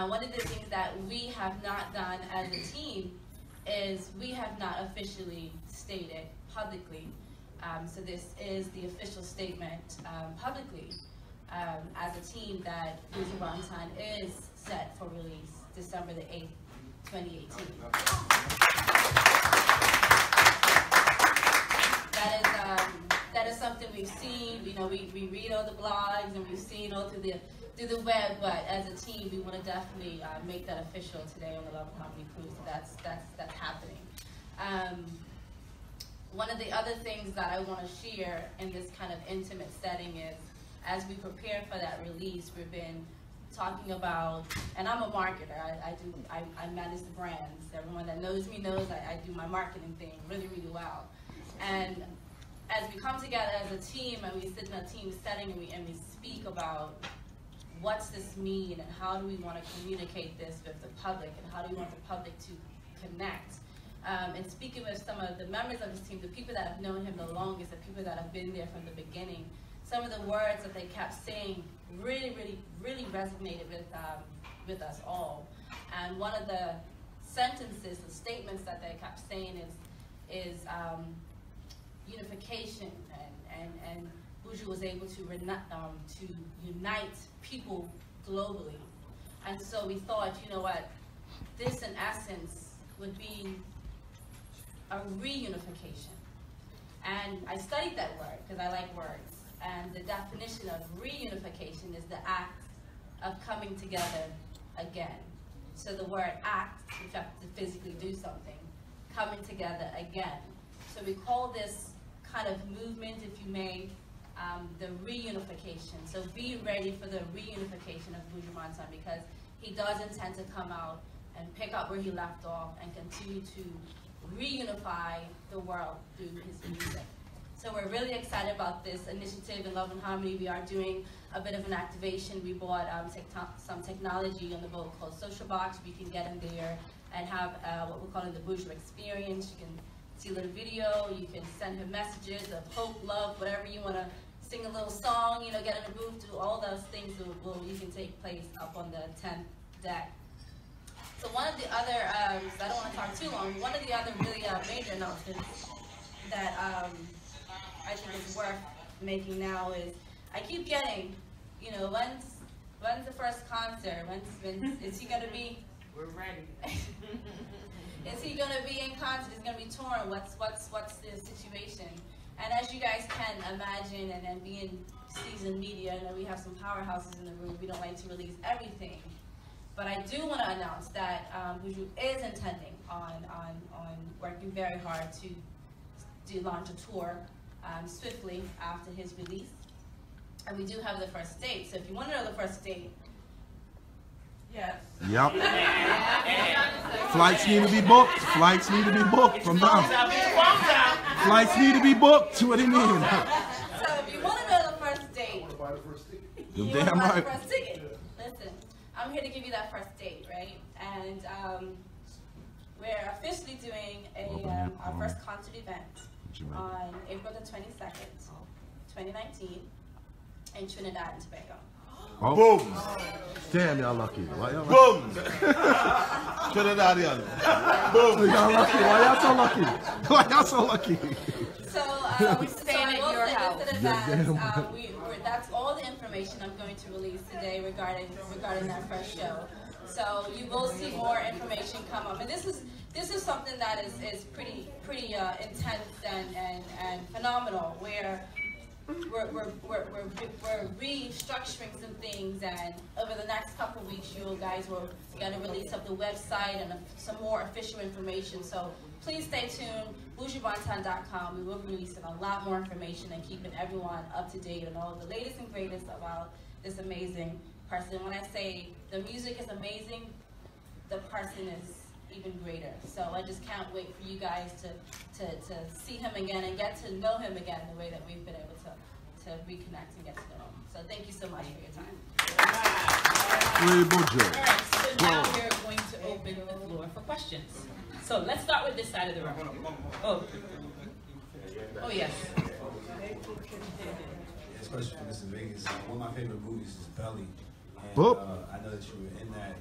One of the things that we have not done as a team is we have not officially stated publicly. So this is the official statement publicly as a team that Buju Bantons is set for release December the 8th, 2018. That is something we've seen. We read all the blogs and we've seen all through the web, but as a team, we want to definitely make that official today on the Love and Harmony cruise. So that's happening. One of the other things that I want to share in this kind of intimate setting is, as we prepare for that release, we've been talking about, and I'm a marketer. I manage the brands. Everyone that knows me knows I do my marketing thing really, really well. And as we come together as a team and we sit in a team setting and we speak about what's this mean and how do we want to communicate this with the public and how do we want the public to connect. And speaking with some of the members of his team, the people that have known him the longest, the people that have been there from the beginning, some of the words that they kept saying really resonated with us all. And one of the sentences, the statements that they kept saying is unification, and Buju was able to unite people globally. And so we thought, you know what, this in essence would be a reunification. And I studied that word because I like words. And the definition of reunification is the act of coming together again. So the word act, you have to physically do something, coming together again. So we call this kind of movement, if you may, the reunification. So be ready for the reunification of Buju Bantons, because he does intend to come out and pick up where he left off and continue to reunify the world through his music. So we're really excited about this initiative in Love and Harmony. We are doing a bit of an activation. We bought some technology on the boat called Social Box. We can get in there and have what we're calling the Buju experience. You can see a little video. You can send him messages of hope, love, whatever you want to. Sing a little song, you know, get in the booth, do all those things you can take place up on the 10th deck. So one of the other, I don't want to talk too long, one of the other really major announcements that I think is worth making now is, I keep getting, you know, when's the first concert? Is he going to be? We're ready. Is he going to be in concert? Is he going to be touring? What's the situation? And as you guys can imagine, and then being seasoned media, you know, we have some powerhouses in the room. We don't like to release everything. But I do want to announce that Buju is intending on working very hard to launch a tour swiftly after his release. And we do have the first date. So if you want to know the first date, yes. Yep. Flights need to be booked. Flights need to be booked from now. Flights need to be booked. What do you mean? So if you want to know the first date, You're damn right. First ticket. Listen, I'm here to give you that first date, right? And we're officially doing our first concert event on April the 22nd, 2019, in Trinidad and Tobago. Oh. Boom! Damn, y'all lucky. Boom! Trinidadian. Boom! Y'all lucky. Why y'all so lucky? Why y'all so lucky? So we're staying at your house. That's all the information I'm going to release today regarding that first show. So you will see more information come up, and this is something that is pretty intense and phenomenal, where we're restructuring some things, and over the next couple of weeks you guys will get a release of the website and some more official information. So please stay tuned. BujuBanton.com. We will be releasing a lot more information and keeping everyone up to date on all the latest and greatest about this amazing person. When I say the music is amazing, the person is even greater. So I just can't wait for you guys to see him again and get to know him again the way that we've been able to reconnect and get to know him. So thank you so much for your time. Alright, so now we're going to open the floor for questions. So let's start with this side of the room. Oh yes. This question for Mr. Vegas. One of my favorite movies is Belly. And, Boop. I know that you were in that.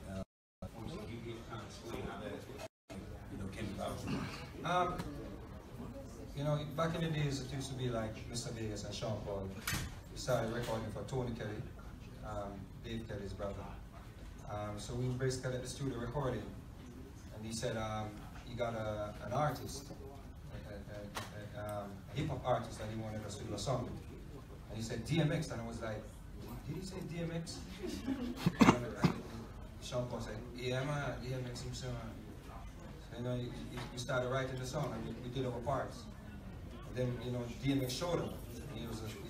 You can kind of explain how that came about. You know, back in the days, it used to be like Mr. Vegas and Sean Paul. We started recording for Tony Kelly, Dave Kelly's brother. So we were basically at the studio recording, and he said he got an artist, a hip-hop artist that he wanted us to do a song with. And he said DMX, and I was like, did he say DMX? and Sean Paul said, yeah man, DMX himself. So, you know, we started writing the song, and we did our parts. And then, you know, DMX showed him. And he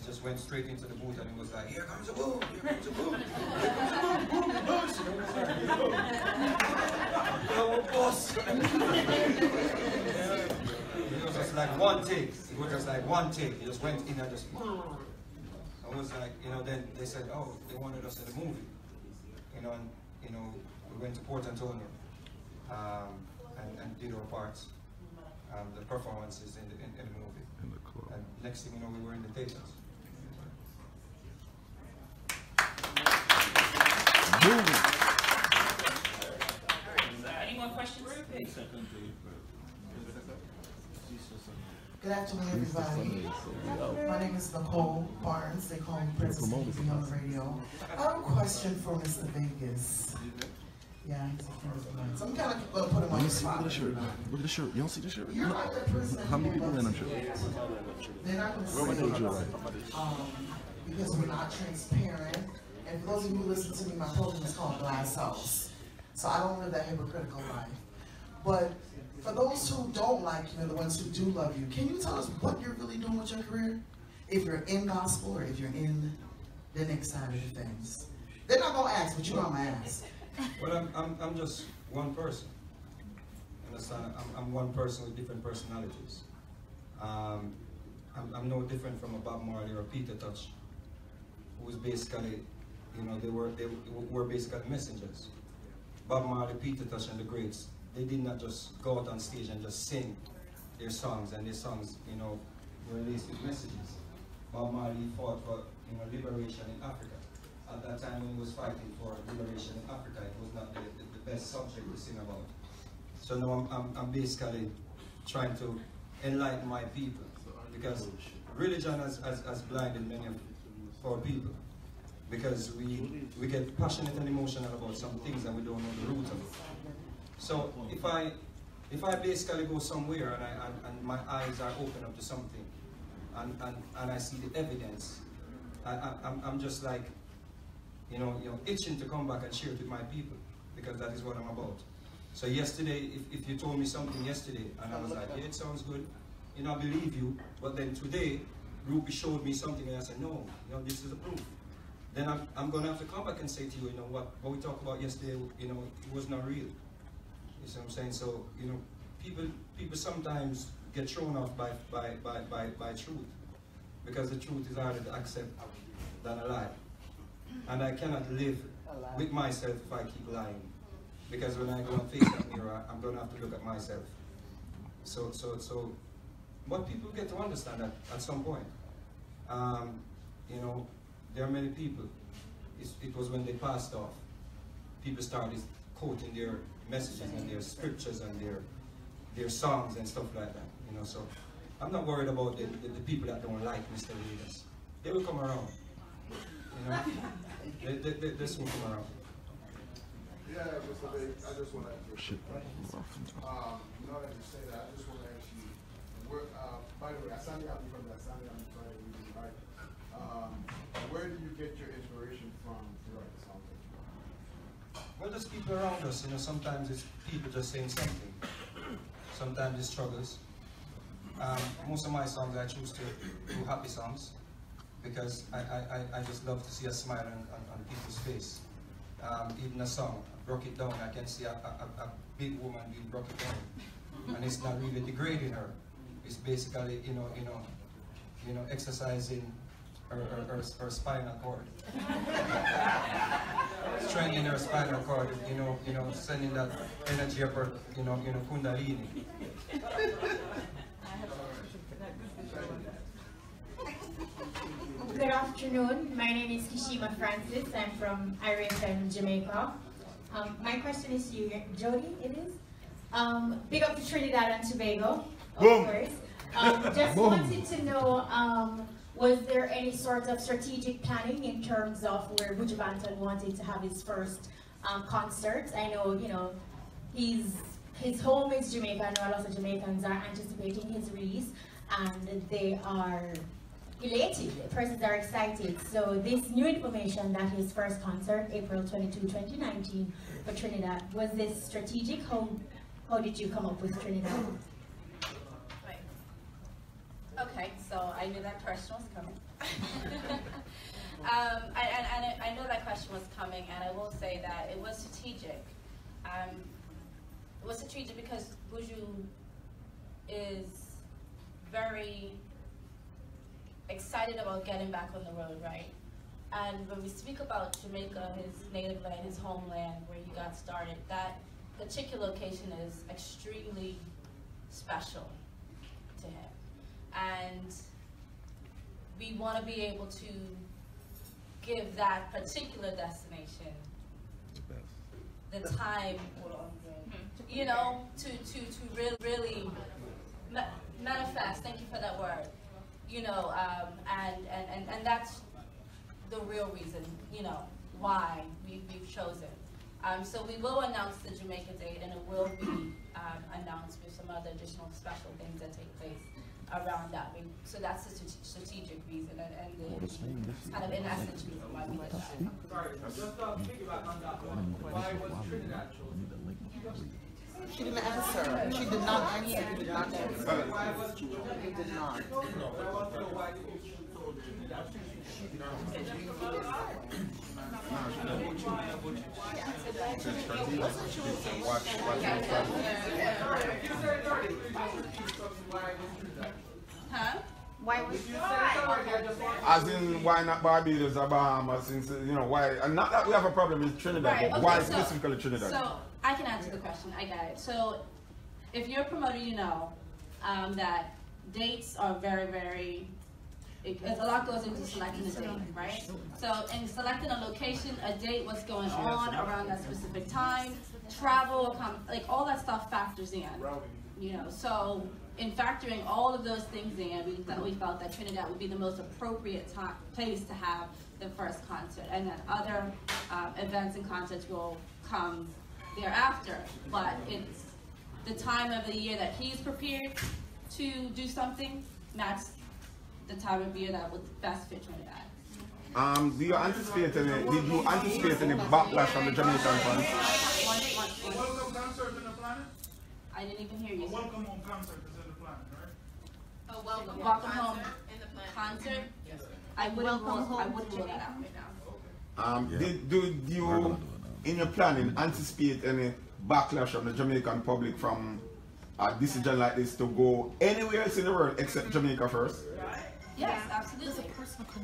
just went straight into the booth, and he was like, here comes a boom, here comes a boom, here comes a boom, boom, boss. And I was like, yo, boss. He was just just like one take. It was just like one take. It just went in and just. I was like, you know, then they said, oh, they wanted us in the movie. You know, and you know, we went to Port Antonio and did our parts. The performances in the movie. And next thing you know, we were in the theaters. Any more questions? Good afternoon, everybody. My name is Nicole Barnes. They call me Princess Easy on the radio. I have a question for Mr. Vegas. Yeah, he's a friend of mine. So I'm kind of going to put him on the spot. Look at the shirt. Look at the shirt. You don't see the shirt? You're like the person. How many people in the shirt? They're not going to say because we're not transparent. And for those of you who listen to me, my program is called Glass House. So I don't live that hypocritical life. But for those who don't like you, the ones who do love you, can you tell us what you're really doing with your career? If you're in gospel or if you're in the next side of the things. They're not going to ask, but you know I'm going to ask. Well, I'm just one person. Understand? I'm one person with different personalities. I'm no different from a Bob Marley or a Peter Tosh, who was basically, you know, they were basically messengers. Bob Marley, Peter Tosh, and the greats, they did not just go out on stage and just sing their songs, and their songs, you know, were laced with messages. Bob Marley fought for, you know, liberation in Africa. At that time when he was fighting for liberation in Africa, it was not the best subject to sing about. So now I'm basically trying to enlighten my people, because religion has blinded many of our people, because we get passionate and emotional about some things and we don't know the root of it. So if I basically go somewhere and my eyes are open up to something and I see the evidence, I'm just like, you know, itching to come back and share it with my people, because that is what I'm about. So yesterday, if you told me something yesterday, and I was like, yeah, it sounds good, you know, I believe you, but then today, Rupee showed me something and I said, no, you know, this is the proof. Then I'm going to have to come back and say to you, you know, what we talked about yesterday, you know, it was not real. You see what I'm saying? So, you know, people sometimes get thrown off by truth, because the truth is harder to accept than a lie. And I cannot live with myself if I keep lying, because when I go and face that mirror, I'm going to have to look at myself. So, but people get to understand that at some point. You know, there are many people. It was when they passed off, people started quoting their messages and their scriptures and their songs and stuff like that. You know, so I'm not worried about the people that don't like Mr. Vegas. They will come around. You know, they soon come around. Yeah, Mr. Vegas, I just want to ask you. Now that you say that, I just want to ask you. By the way, I signed out from that Sunday on Friday reading, right? Where do you get your inspiration from to write the songs that you write? Well, there's people around us, you know, sometimes it's people just saying something. Sometimes it's struggles. Most of my songs I choose to do happy songs, because I just love to see a smile on people's face. Even a song, Broke It Down, I can see a big woman being broke it down. And it's not really degrading her. It's basically, you know, exercising her spinal cord. Strengthening her spinal cord, you know, sending that energy up her, you know, kundalini. Good afternoon. My name is Kishima Francis. I'm from Ireland, Jamaica. My question is to you, Jody, it is? Big up to Trinidad and Tobago, of course. Just wanted to know, was there any sort of strategic planning in terms of where Buju Bantons wanted to have his first concert? I know, you know, his home is Jamaica. I know a lot of Jamaicans are anticipating his release, and they are elated. Persons are excited. So this new information that his first concert, April 22, 2019, for Trinidad, was this strategic? How did you come up with Trinidad? Right. Okay, so I knew that question was coming. I know that question was coming, and I will say that it was strategic. It was strategic because Buju is very excited about getting back on the road, right? And when we speak about Jamaica, his native land, his homeland, where he got started, that particular location is extremely special to him. And we want to be able to give that particular destination the time, you know, to really manifest. Thank you for that word. You know, and that's the real reason, you know, why we've chosen. So we will announce the Jamaica date, and it will be announced with some other additional special things that take place around that. So that's the strategic reason, and the kind of in essence reason why we did that. Sorry, just piggyback on that one. Why was Trinidad chosen? She didn't answer. She did not answer. She did not answer. Why was She did not. why did you choose Trinidad? Huh? Why was As in, why not Barbados or Bahamas? Since, you know, why? And not that we have a problem with Trinidad, Right, but okay, why so- specifically Trinidad? So I can answer the question. I got it. So if you're a promoter, you know that dates are very, very. A lot goes into selecting a date, right? So in selecting a location, a date, what's going on around that specific time, travel, like all that stuff factors in. You know, so in factoring all of those things in, we felt that Trinidad would be the most appropriate place to have the first concert, and then other events and concerts will come thereafter. But it's the time of the year that he's prepared to do something, that's the time of year that would best fit Trinidad. Do you anticipate any? Did you anticipate any backlash from the Jamaican fans? Welcome concert in the planet? I didn't even hear you. A welcome home concert is in the planet, right? A welcome home concert? Yes. I wouldn't rule that out right now. Did you, in your planning, anticipate any backlash from the Jamaican public from a decision like this to go anywhere else in the world except Jamaica first? Yes, absolutely.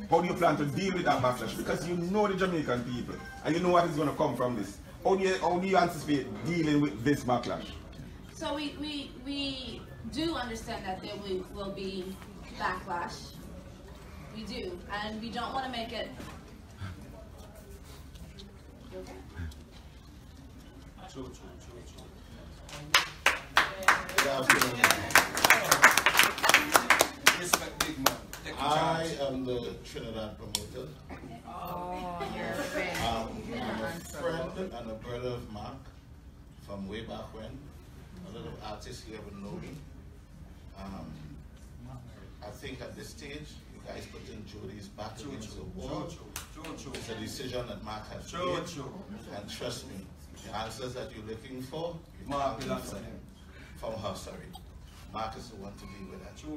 How do you plan to deal with that backlash? Because you know the Jamaican people and you know what is going to come from this. How do you anticipate dealing with this backlash? So we do understand that there will be backlash. We do, and we don't want to make it. You okay? Respect big man. I am the Trinidad promoter. Oh, you're a fan. I'm a friend and a brother of Mark from way back when. A lot of artists here would know me. I think at this stage, you guys putting Jodi's back against the wall. It's a decision that Mark has made. And trust me, the answers that you're looking for, Mark belongs to him. From her, sorry. Mark is the one to deal with that. So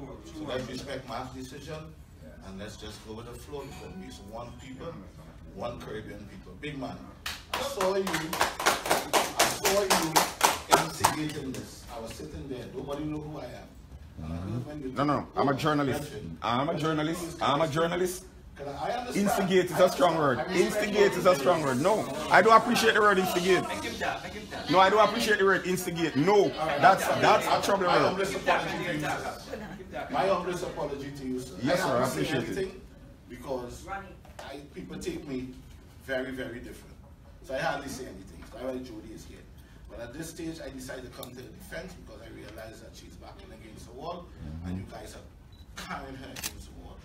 let's respect Mark's decision, and let's just go with the flow, because we're one people, one Caribbean people. Big man, I saw you instigating this. I was sitting there, nobody knew who I am. No, I'm a journalist. I'm a journalist. I understand. Instigate is a strong word. Instigate is a strong word. No, I do appreciate the word instigate. No, I do appreciate the word instigate. No, that's a trouble word. My humblest apology to you, sir. Yes, sir, I appreciate it. Because people take me very, very different. So I hardly say anything. So I why Jodi is here. But at this stage, I decided to come to the defense because I realized that she's backing against the wall, and you guys are carrying her against the wall.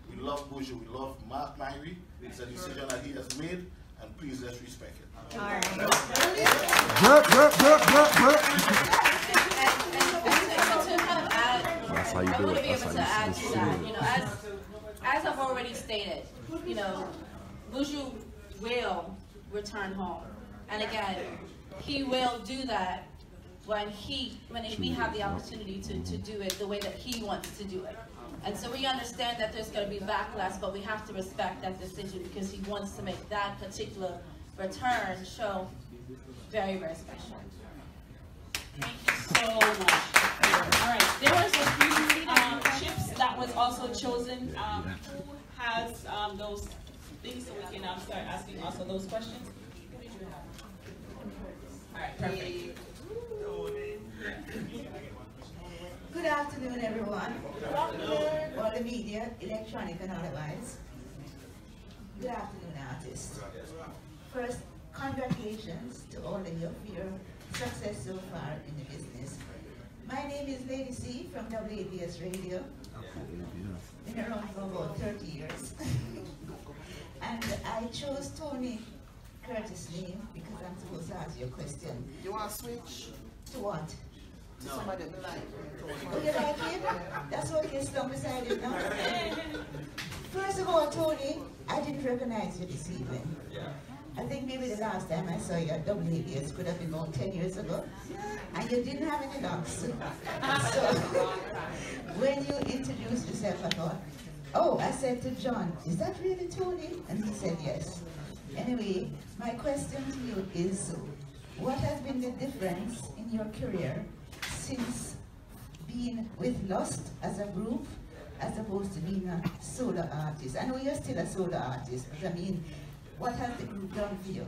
We love Buju, we love Mark Myrie. It's a decision that he has made, and please let's respect it. All right. That's how you do it. That's how you do it. You know, as I've already stated, you know, Buju will return home, and again, he will do that when we have the opportunity to do it the way that he wants to do it. And so we understand that there's going to be backlash, but we have to respect that decision because he wants to make that particular return show very, very special. Thank you so much. right, there was a few chips that was also chosen. Who has those things so we can start asking also those questions? Who did you have? All right, perfect. Good afternoon, everyone. All the media, electronic and otherwise. Good afternoon, artists. First, congratulations to all of you for your success so far in the business. My name is Lady C from WABS Radio. Been around for about 30 years. And I chose Tony Curtis' name because I'm supposed to ask you a question. You want to switch? To what? To somebody that like Oh, you like him? That's okay, stand beside him now. First of all, Tony, I didn't recognize you this evening. I think maybe the last time I saw you at WABS could have been about 10 years ago. And you didn't have any locks. So, when you introduced yourself, I thought, oh, I said to John, is that really Tony? And he said yes. Anyway, my question to you is, what has been the difference in your career since being with Lost as a group as opposed to being a solo artist? I know you're still a solo artist, but I mean, what has the group done for you?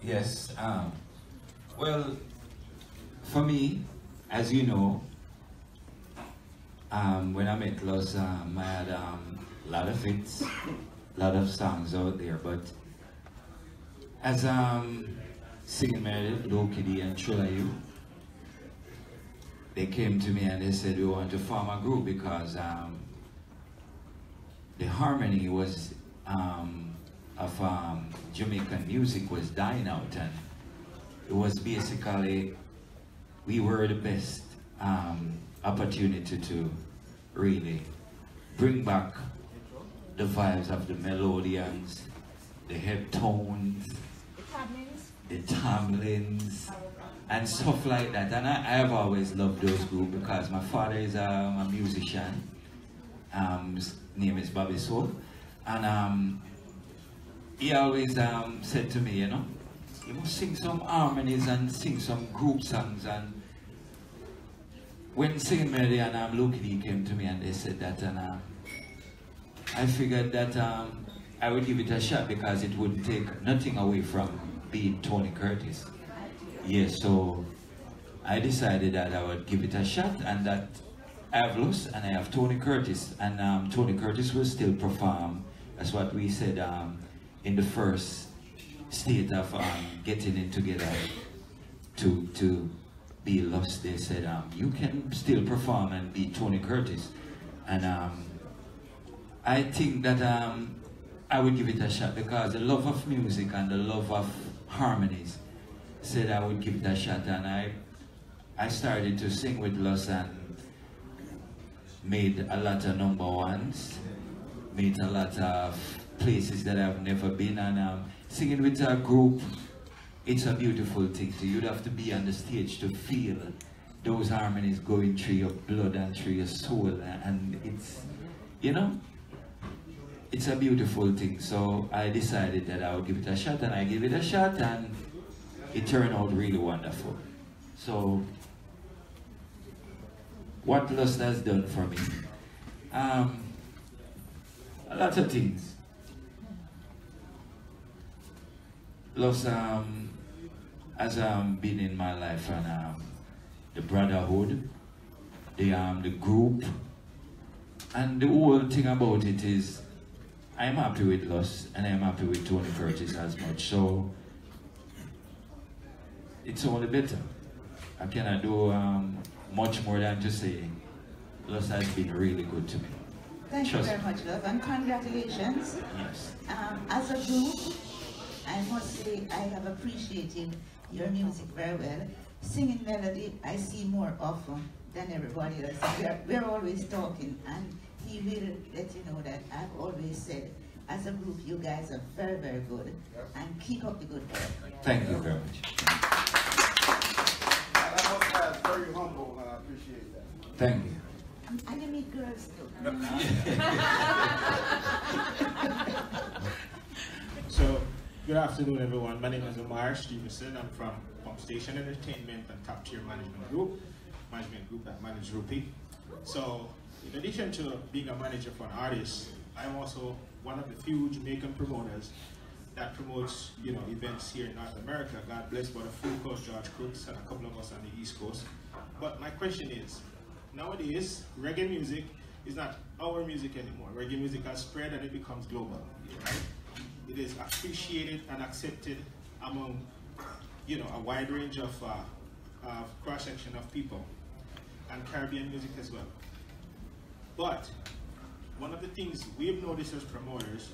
Yes. Well, for me, as you know, when I met Los, I had a lot of hits, a lot of songs out there, but as Singing Meredith, Low Kitty, and Chulayu, they came to me and they said we want to form a group because the harmony was of Jamaican music was dying out, and it was basically we were the best opportunity to really bring back the vibes of the melodians, the head tones, the tamlins, and stuff like that. And I have always loved those groups because my father is a musician. His name is Bobby Soul. And he always said to me, you know, you must sing some harmonies and sing some group songs. And when Singing Melody and Low Kitty came to me and they said that, and I figured that I would give it a shot because it would take nothing away from being Tony Curtis. Yes, so I decided that I would give it a shot, and that I have Los and I have Tony Curtis, and Tony Curtis will still perform. That's what we said in the first state of getting in together to be Los. They said you can still perform and be Tony Curtis, and I think that I would give it a shot because the love of music and the love of harmonies said I would give it a shot, and I started to sing with Los and made a lot of #1s, made a lot of places that I've never been, and singing with a group, it's a beautiful thing. So you'd have to be on the stage to feel those harmonies going through your blood and through your soul, and it's, you know, it's a beautiful thing. So I decided that I would give it a shot, and I gave it a shot, and it turned out really wonderful. So what Lust has done for me, a lot of things. Lust has been in my life, and the brotherhood, the group, and the whole thing about it is I'm happy with Lust and I'm happy with Tony Curtis as much. So it's only better. I cannot do much more than to say Lust has been really good to me. Thank you very much, love, and congratulations. Yes. As a group, I must say I have appreciated your music very well. Singing Melody, I see more often than everybody else. We're always talking, and he will let you know that I've always said, as a group, you guys are very, very good, and keep up the good work. Thank you very much. That's very humble, and I appreciate that. Thank you. And you meet girls too. So, Good afternoon, everyone. My name is Omar Stevenson. I'm from Pump Station Entertainment and Top Tier Management Group that manages Rupee. So, in addition to being a manager for an artist, I'm also one of the few Jamaican promoters that promotes, events here in North America. God bless by the full coach George Crooks and a couple of us on the East Coast. But my question is, nowadays, reggae music is not our music anymore. Reggae music has spread and it becomes global, right? It is appreciated and accepted among, a wide range of cross-section of people, and Caribbean music as well. But one of the things we've noticed as promoters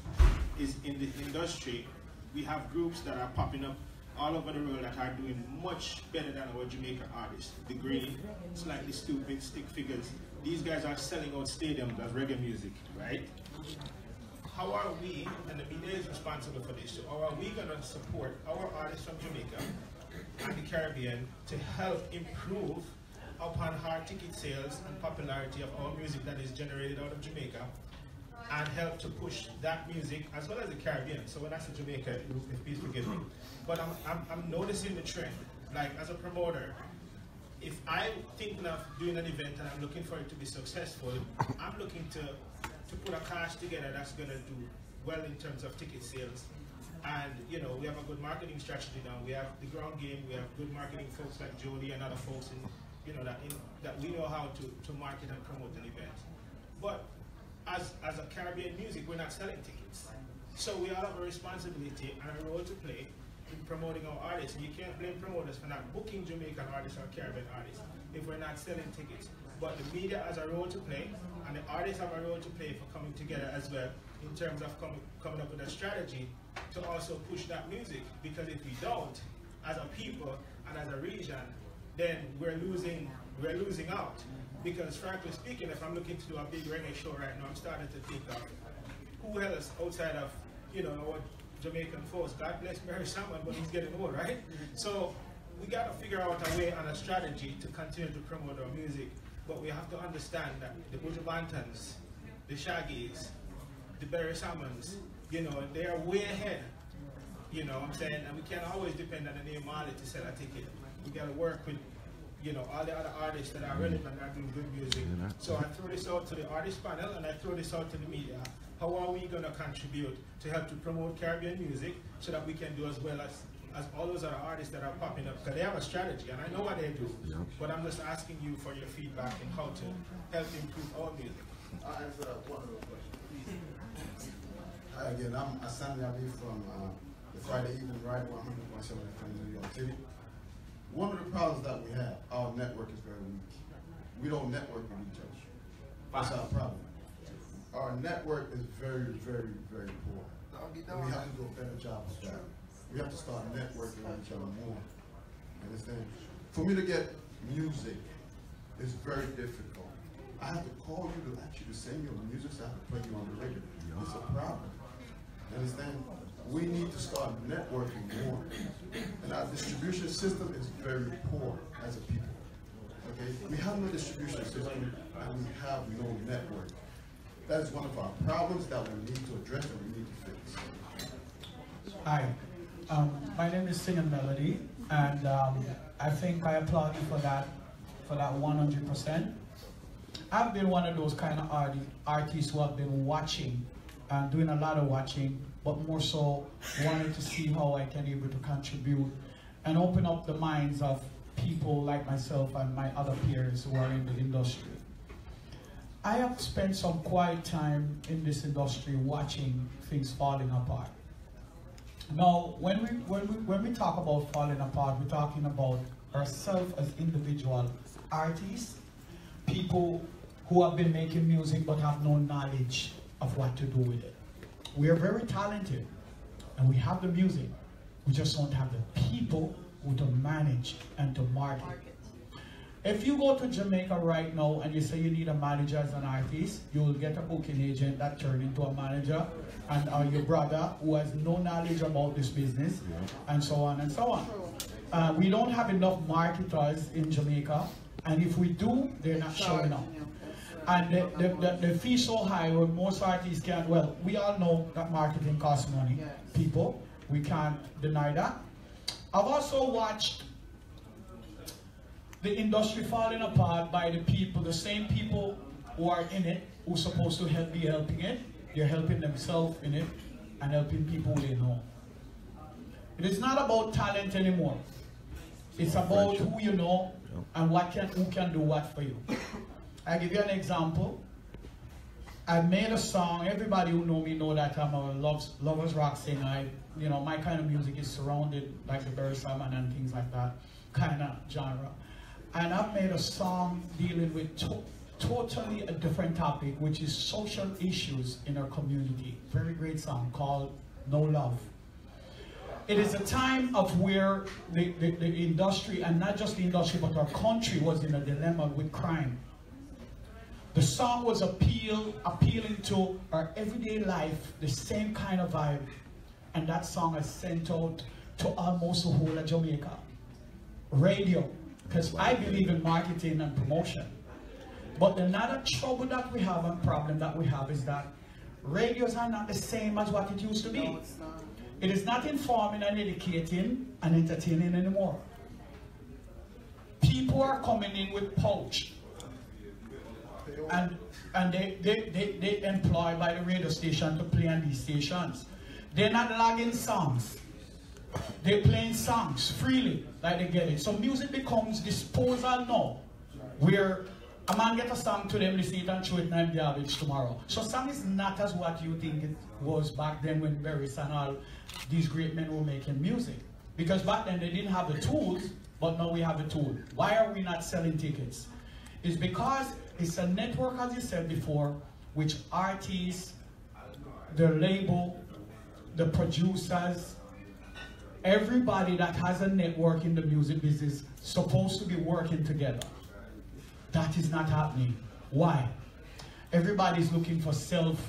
is in the industry, we have groups that are popping up all over the world that are doing much better than our Jamaican artists. The Green, Slightly Stupid, Stick Figures. These guys are selling out stadiums as reggae music, right? How are we, and the media is responsible for this, so how are we going to support our artists from Jamaica and the Caribbean to help improve upon hard ticket sales and popularity of our music that is generated out of Jamaica, and help to push that music as well as the Caribbean? So when I say Jamaica, please forgive me. But I'm noticing the trend. Like, as a promoter, if I'm thinking of doing an event and I'm looking for it to be successful, I'm looking to put a cash together that's going to do well in terms of ticket sales. And, we have a good marketing strategy now. We have the ground game. We have good marketing folks like Jody and other folks that we know how to market and promote an event. But as a Caribbean music, we're not selling tickets. So we all have a responsibility and a role to play in promoting our artists. And you can't blame promoters for not booking Jamaican artists or Caribbean artists if we're not selling tickets. But the media has a role to play, and the artists have a role to play for coming together as well in terms of coming up with a strategy to also push that music. Because if we don't, as a people and as a region, then we're losing out. Because frankly speaking, if I'm looking to do a big reggae show right now, I'm starting to think of who else outside of, our Jamaican folks. God bless Beres, but he's getting old, right? So we got to figure out a way and a strategy to continue to promote our music. But we have to understand that the Buju Bantons, the Shaggies, the Beres Hammonds, they are way ahead. You know what I'm saying? And we can't always depend on the name Marley to sell a ticket. We got to work with, all the other artists that are relevant and are doing good music. So I throw this out to the artist panel and I throw this out to the media. How are we going to contribute to help to promote Caribbean music so that we can do as well as all those other artists that are popping up? Because they have a strategy and I know what they do. But I'm just asking you for your feedback in how to help improve our music. I'll answer one of those questions. Hi again, I'm Hassan Yabi from the Friday Evening Ride 100.7 from New York City. One of the problems that we have, our network is very weak. We don't network with each other. That's our problem. Our network is very, very, very poor. And we have to do a better job of that. We have to start networking with each other more. Understand? For me to get music is very difficult. I have to call you to ask you to send your music, so I have to play you on the radio. It's a problem. Understand? We need to start networking more. And our distribution system is very poor as a people. Okay? We have no distribution system and we have no network. That is one of our problems that we need to address and we need to fix. Hi, my name is Singing Melody, and I think I applaud you for that 100%. I've been one of those kind of artists who have been watching and doing a lot of watching, but more so wanting to see how I can be able to contribute and open up the minds of people like myself and my other peers who are in the industry. I have spent some quiet time in this industry watching things falling apart. Now, when we talk about falling apart, we're talking about ourselves as individual artists, people who have been making music but have no knowledge of what to do with it. We are very talented and we have the music. We just don't have the people who to manage and to market. If you go to Jamaica right now and you say you need a manager as an artist, you will get a booking agent that turns into a manager, and your brother who has no knowledge about this business, and so on and so on. We don't have enough marketers in Jamaica, and if we do, they're not showing up. And the fee so high where most artists can't, well, we all know that marketing costs money, people, We can't deny that. I've also watched the industry falling apart by the people, the same people who are in it, who are supposed to be helping it. They're helping themselves in it and helping people they know. It is not about talent anymore. It's about who you know and who can do what for you. I'll give you an example. I made a song. Everybody who know me know that I'm a lovers rock singer. You know, my kind of music is surrounded like the Beres and things like that kind of genre. And I've made a song dealing with totally a different topic, which is social issues in our community. Very great song called No Love. It is a time of where the industry, and not just the industry, but our country was in a dilemma with crime. The song was appealing to our everyday life, the same kind of vibe. And that song is sent out to almost the whole of Jamaica. Radio, because I believe in marketing and promotion. But another trouble that we have and problem that we have is that radios are not the same as what it used to be. It is not informing and educating and entertaining anymore. People are coming in with pouch. And they employ by the radio station to play on these stations. They're not logging songs. They're playing songs freely, like they get it. So music becomes disposal now, where a man get a song to them, listen it and throw it in the garbage tomorrow. So song is not as what you think it was back then when Beres and all these great men were making music. Because back then they didn't have the tools, but now we have the tool. Why are we not selling tickets? It's because it's a network, as you said before, which artists, the label, the producers, everybody that has a network in the music business supposed to be working together. That is not happening. Why? Everybody's looking for self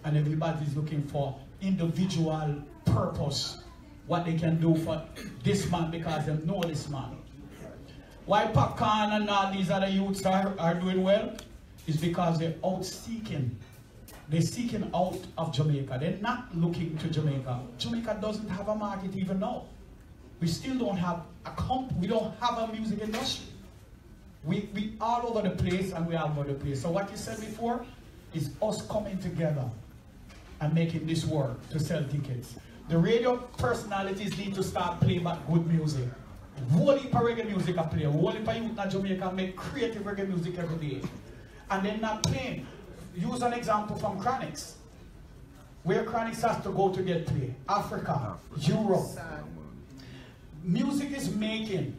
and everybody's looking for individual purpose, what they can do for this man because they know this man. Why Popcorn and all these other youths are doing well is because they're out seeking. They're seeking out of Jamaica. They're not looking to Jamaica. Jamaica doesn't have a market even now. We still don't have we don't have a music industry. We all over the place and we all over the place. So what you said before is us coming together and making this work to sell tickets. The radio personalities need to start playing back good music. Whole heap of reggae music I play. Whole heap of youth in Jamaica make creative reggae music every day. And they're not playing. Use an example from Chronics. Where Chronics has to go to get play. Africa, Europe. Music is making.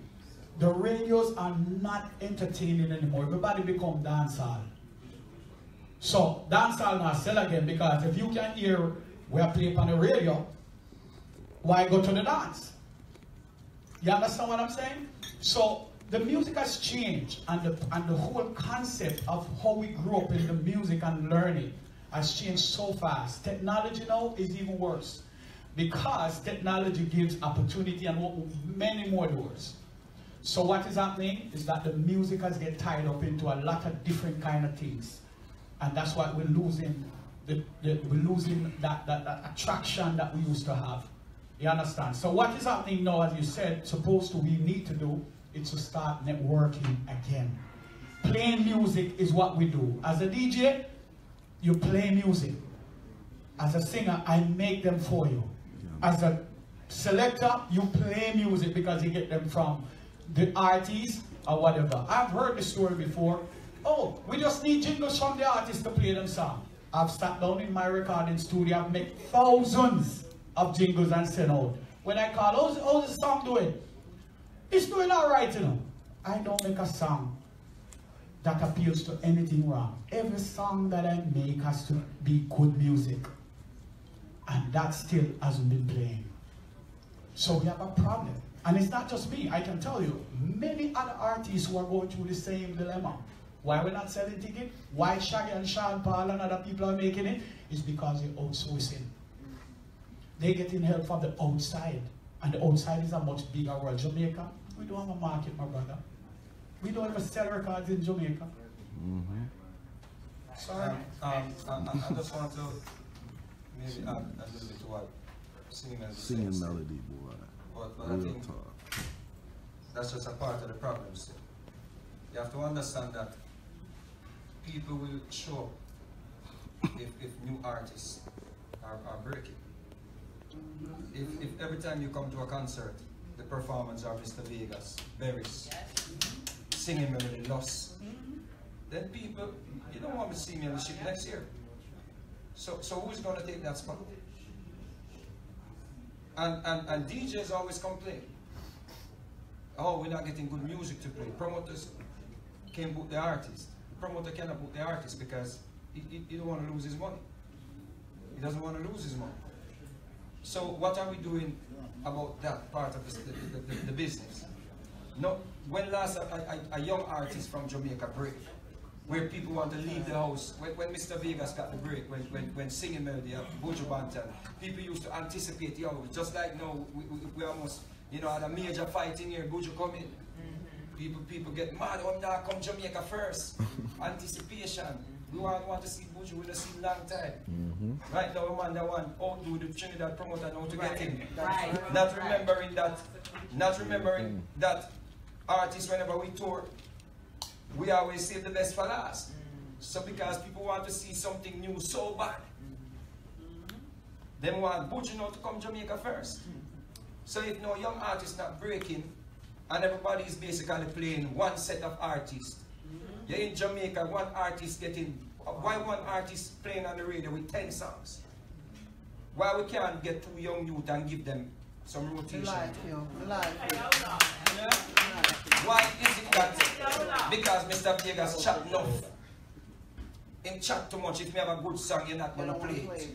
The radios are not entertaining anymore. Everybody become dancehall. So dancehall now sell again because if you can hear we are playing on the radio, why go to the dance? You understand what I'm saying? So the music has changed and the whole concept of how we grew up in the music and learning has changed so fast. Technology now is even worse because technology gives opportunity and many more doors. So what is happening is that the music has get tied up into a lot of different kind of things. And that's why we're losing that attraction that we used to have. You understand? So what is happening now, as you said, we need to do is to start networking again. Playing music is what we do. As a DJ, you play music. As a singer, I make them for you. As a selector, you play music because you get them from the artists or whatever. I've heard the story before. Oh, we just need jingles from the artists to play them song. I've sat down in my recording studio, I've made thousands of jingles and sent out. When I call, how's the song doing? It's doing all right, you know. I don't make a song that appeals to anything wrong. Every song that I make has to be good music. And that still hasn't been playing. So we have a problem. And it's not just me, I can tell you, many other artists who are going through the same dilemma. Why we're not selling tickets? Why Shaggy and Sean Paul and other people are making it? Is because they're outsourcing. They're getting help from the outside. And the outside is a much bigger world. Jamaica, we don't have a market, my brother. We don't ever sell records in Jamaica. Sorry. I just want to maybe add a little bit to what Singing melody, boy. But I think that's just a part of the problem still. You have to understand that people will show up if new artists are breaking. If every time you come to a concert, the performance of Mr. Vegas, Beres, singing melody, Lost, then people, you don't want to see me on the ship next year. So who's going to take that spot? And DJs always complain. Oh, we're not getting good music to play. Promoters can't book the artist. The promoter cannot book the artist because he don't want to lose his money. He doesn't want to lose his money. So what are we doing about that part of the business? No, when last a young artist from Jamaica break, where people want to leave the house, when Mr. Vegas got the break, when singing melody of Buju Bantons, people used to anticipate, yo, just like now, we almost, you know, had a major fight in here, Buju come in. People get mad, oh, now come Jamaica first. Anticipation. We want to see Buju, we want to see a long time. Right now, man, that one outdo the Trinidad promoter now to get him. Right. Not remembering that artists, whenever we tour, we always save the best for last. So because people want to see something new so bad, they want Buju now to come Jamaica first. So if no young artist not breaking, and everybody is basically playing one set of artists, you're in Jamaica, one artist getting, why one artist playing on the radio with 10 songs? Why we can't get two young youth and give them some rotation? Why is it that because Mr. Vegas chat enough, him chat too much, if me have a good song, you're not going to play it?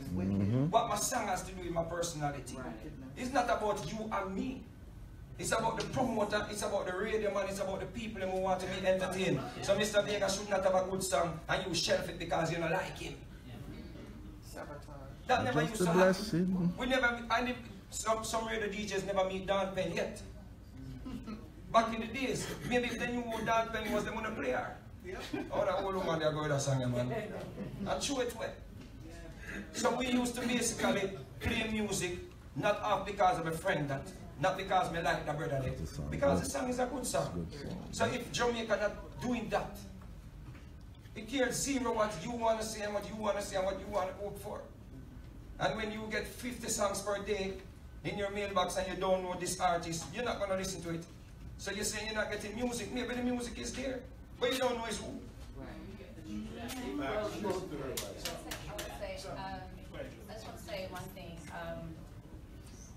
What my song has to do with my personality. It's not about you and me. It's about the promoter, it's about the radio man, it's about the people who want to be entertained. So Mr. Vegas should not have a good song and you shelf it because you don't like him. That never used to happen. We never, some radio DJs never meet Dan Penn yet. Back in the days, maybe if they knew who Dan Penn was, they want to play her. Oh, that old woman, they're going to sing, man. And show it well. So we used to basically play music, not off because of a friend that, not because me like the brother there, because the song is a good song. So if Jamaica not doing that, it cares zero what you want to say and what you want to say and what you want to hope for. And when you get 50 songs per day in your mailbox and you don't know this artist, you're not going to listen to it. So you're saying you're not getting music. Maybe the music is there, but you don't know it's who. I just want to say one thing.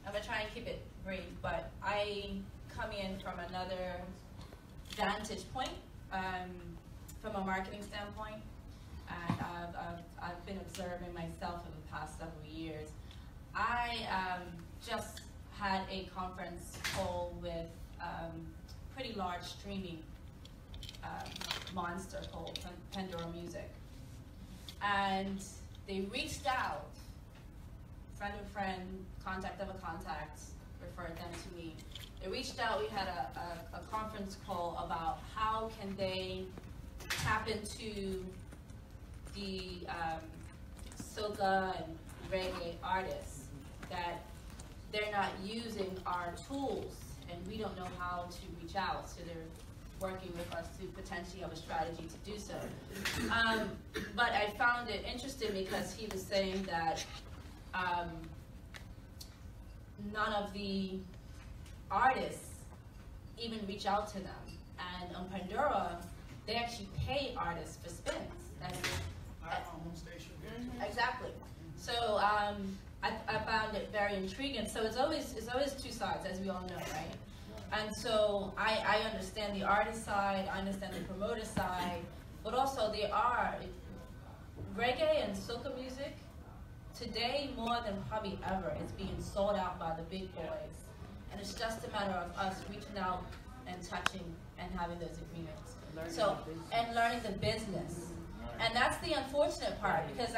I'm going to try and keep it brief, but I come in from another vantage point, from a marketing standpoint, and I've been observing myself for the past several years. I just had a conference call with pretty large streaming monster called Pandora Music, and they reached out, friend of a friend, contact of a contact, referred them to me. They reached out, we had a conference call about how can they tap into the soca and reggae artists, that they're not using our tools and we don't know how to reach out, so they're working with us to potentially have a strategy to do so. But I found it interesting because he was saying that none of the artists even reach out to them. And on Pandora, they actually pay artists for spins. Exactly. So I found it very intriguing. So it's always two sides, as we all know, right? And so I understand the artist side, I understand the promoter side, but also there are reggae and soca music. Today, more than probably ever, it's being sold out by the big boys. And it's just a matter of us reaching out and touching and having those agreements. And learning the business. And that's the unfortunate part, because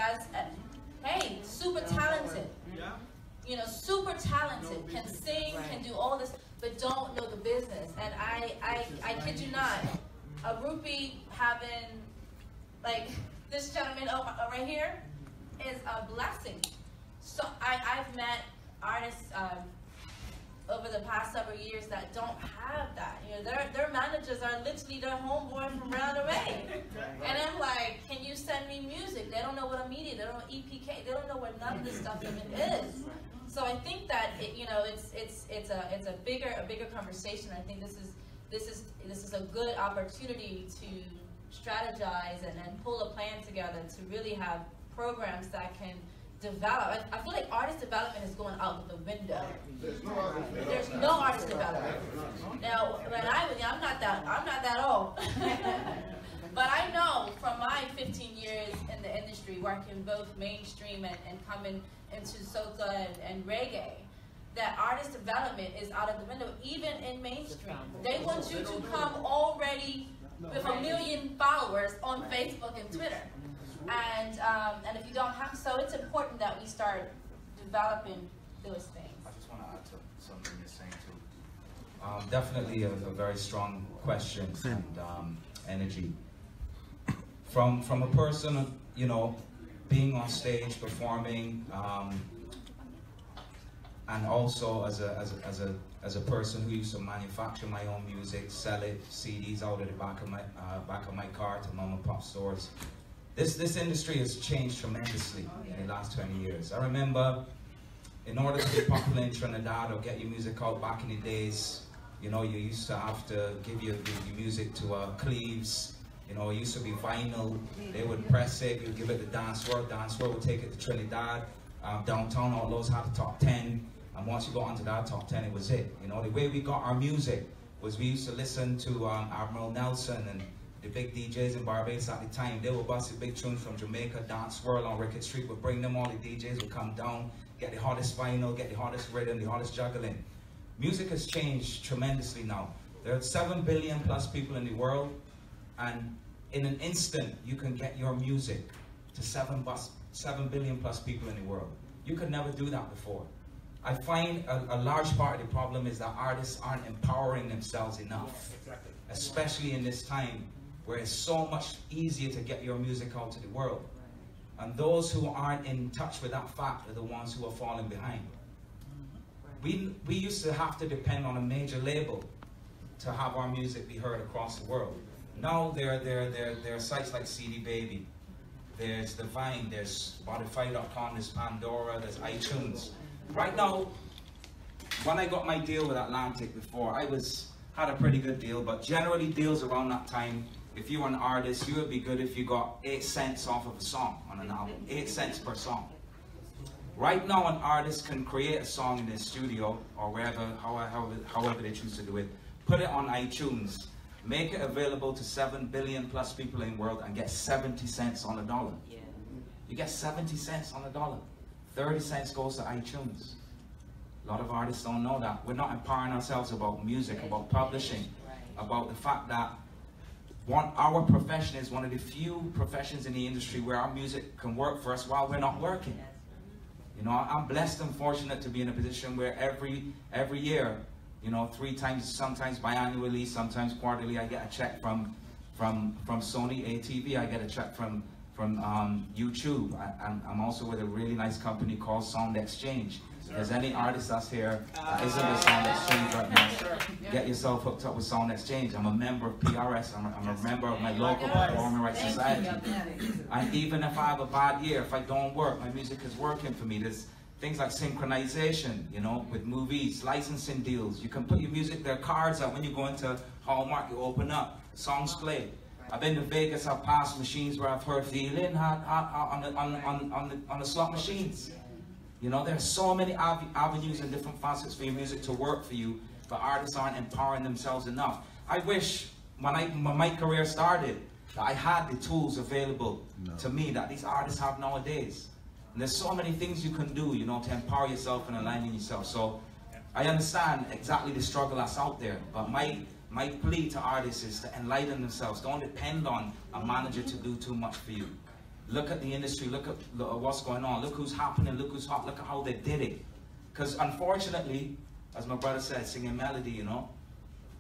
hey, super talented. You know, super talented, can sing, can do all this, but don't know the business. And I kid you not, a Rupee having, like, this gentleman right here, is a blessing. So I've met artists over the past several years that don't have that. You know, their managers are literally their homeboy from round away. And I'm like, can you send me music? They don't know what a media, they don't know EPK, they don't know what none of this stuff even is. So I think that it's a bigger conversation. I think this is a good opportunity to strategize and pull a plan together to really have programs that can develop. I feel like artist development is going out the window. There's no artist development. Now, when I'm not that old, but I know from my 15 years in the industry, working both mainstream and coming into soca and reggae, that artist development is out of the window, even in mainstream. They want you to come already with 1 million followers on Facebook and Twitter. And if you don't have, so it's important that we start developing those things. I just want to add to something you're saying too. Definitely a very strong question and energy. From a person, you know, being on stage, performing, and also as a person who used to manufacture my own music, sell it, CDs out of the back of my car to mom and pop stores. This industry has changed tremendously in the last 20 years. I remember, in order to be popular in Trinidad or get your music out back in the days, you know, you used to have to give your music to Cleves. You know, it used to be vinyl. They would press it, you'd give it to Dance World. Dance World would take it to Trinidad. Downtown Outlaws had the top 10. And once you got onto that top 10, it was it. You know, the way we got our music was we used to listen to Admiral Nelson and the big DJs in Barbados at the time. They would bust a big tune from Jamaica, Dance World on Rickett Street, would bring them all, the DJs would come down, get the hottest vinyl, get the hottest rhythm, the hottest juggling. Music has changed tremendously now. There are 7 billion plus people in the world, and in an instant, you can get your music to 7 billion plus people in the world. You could never do that before. I find a large part of the problem is that artists aren't empowering themselves enough, especially in this time where it's so much easier to get your music out to the world. And those who aren't in touch with that fact are the ones who are falling behind. We used to have to depend on a major label to have our music be heard across the world. Now there are sites like CD Baby, there's Divine, there's Spotify.com, there's Pandora, there's iTunes. Right now, when I got my deal with Atlantic before, had a pretty good deal, but generally deals around that time, if you were an artist, you would be good if you got 8 cents off of a song on an album, 8 cents per song. Right now, an artist can create a song in their studio or wherever, however they choose to do it, put it on iTunes, make it available to 7 billion plus people in the world and get 70 cents on the dollar. You get 70 cents on the dollar. 30 cents goes to iTunes. A lot of artists don't know that. We're not empowering ourselves about music, about publishing, about the fact that our profession is one of the few professions in the industry where our music can work for us while we're not working. You know, I'm blessed and fortunate to be in a position where every year, you know, 3 times, sometimes biannually, sometimes quarterly, I get a check from Sony ATV. I get a check from YouTube. I'm also with a really nice company called Sound Exchange. If there's any artist that's here that isn't with Sound Exchange right now, get yourself hooked up with Sound Exchange. I'm a member of PRS. I'm a member of my local Performing Rights Society. And even if I have a bad year, if I don't work, my music is working for me. There's things like synchronization, you know, with movies, licensing deals. You can put your music, there are cards that when you go into Hallmark, you open up, songs play. I've been to Vegas, I've passed machines where I've heard feeling on the slot machines. You know, there's so many avenues and different facets for your music to work for you, but artists aren't empowering themselves enough. I wish when my career started that I had the tools available to me that these artists have nowadays. And there's so many things you can do, you know, to empower yourself and align yourself. So I understand exactly the struggle that's out there, but my plea to artists is to enlighten themselves. Don't depend on a manager to do too much for you. Look at the industry, look at what's going on, look who's happening, look who's hot, look at how they did it. Because unfortunately, as my brother said, singing melody, you know,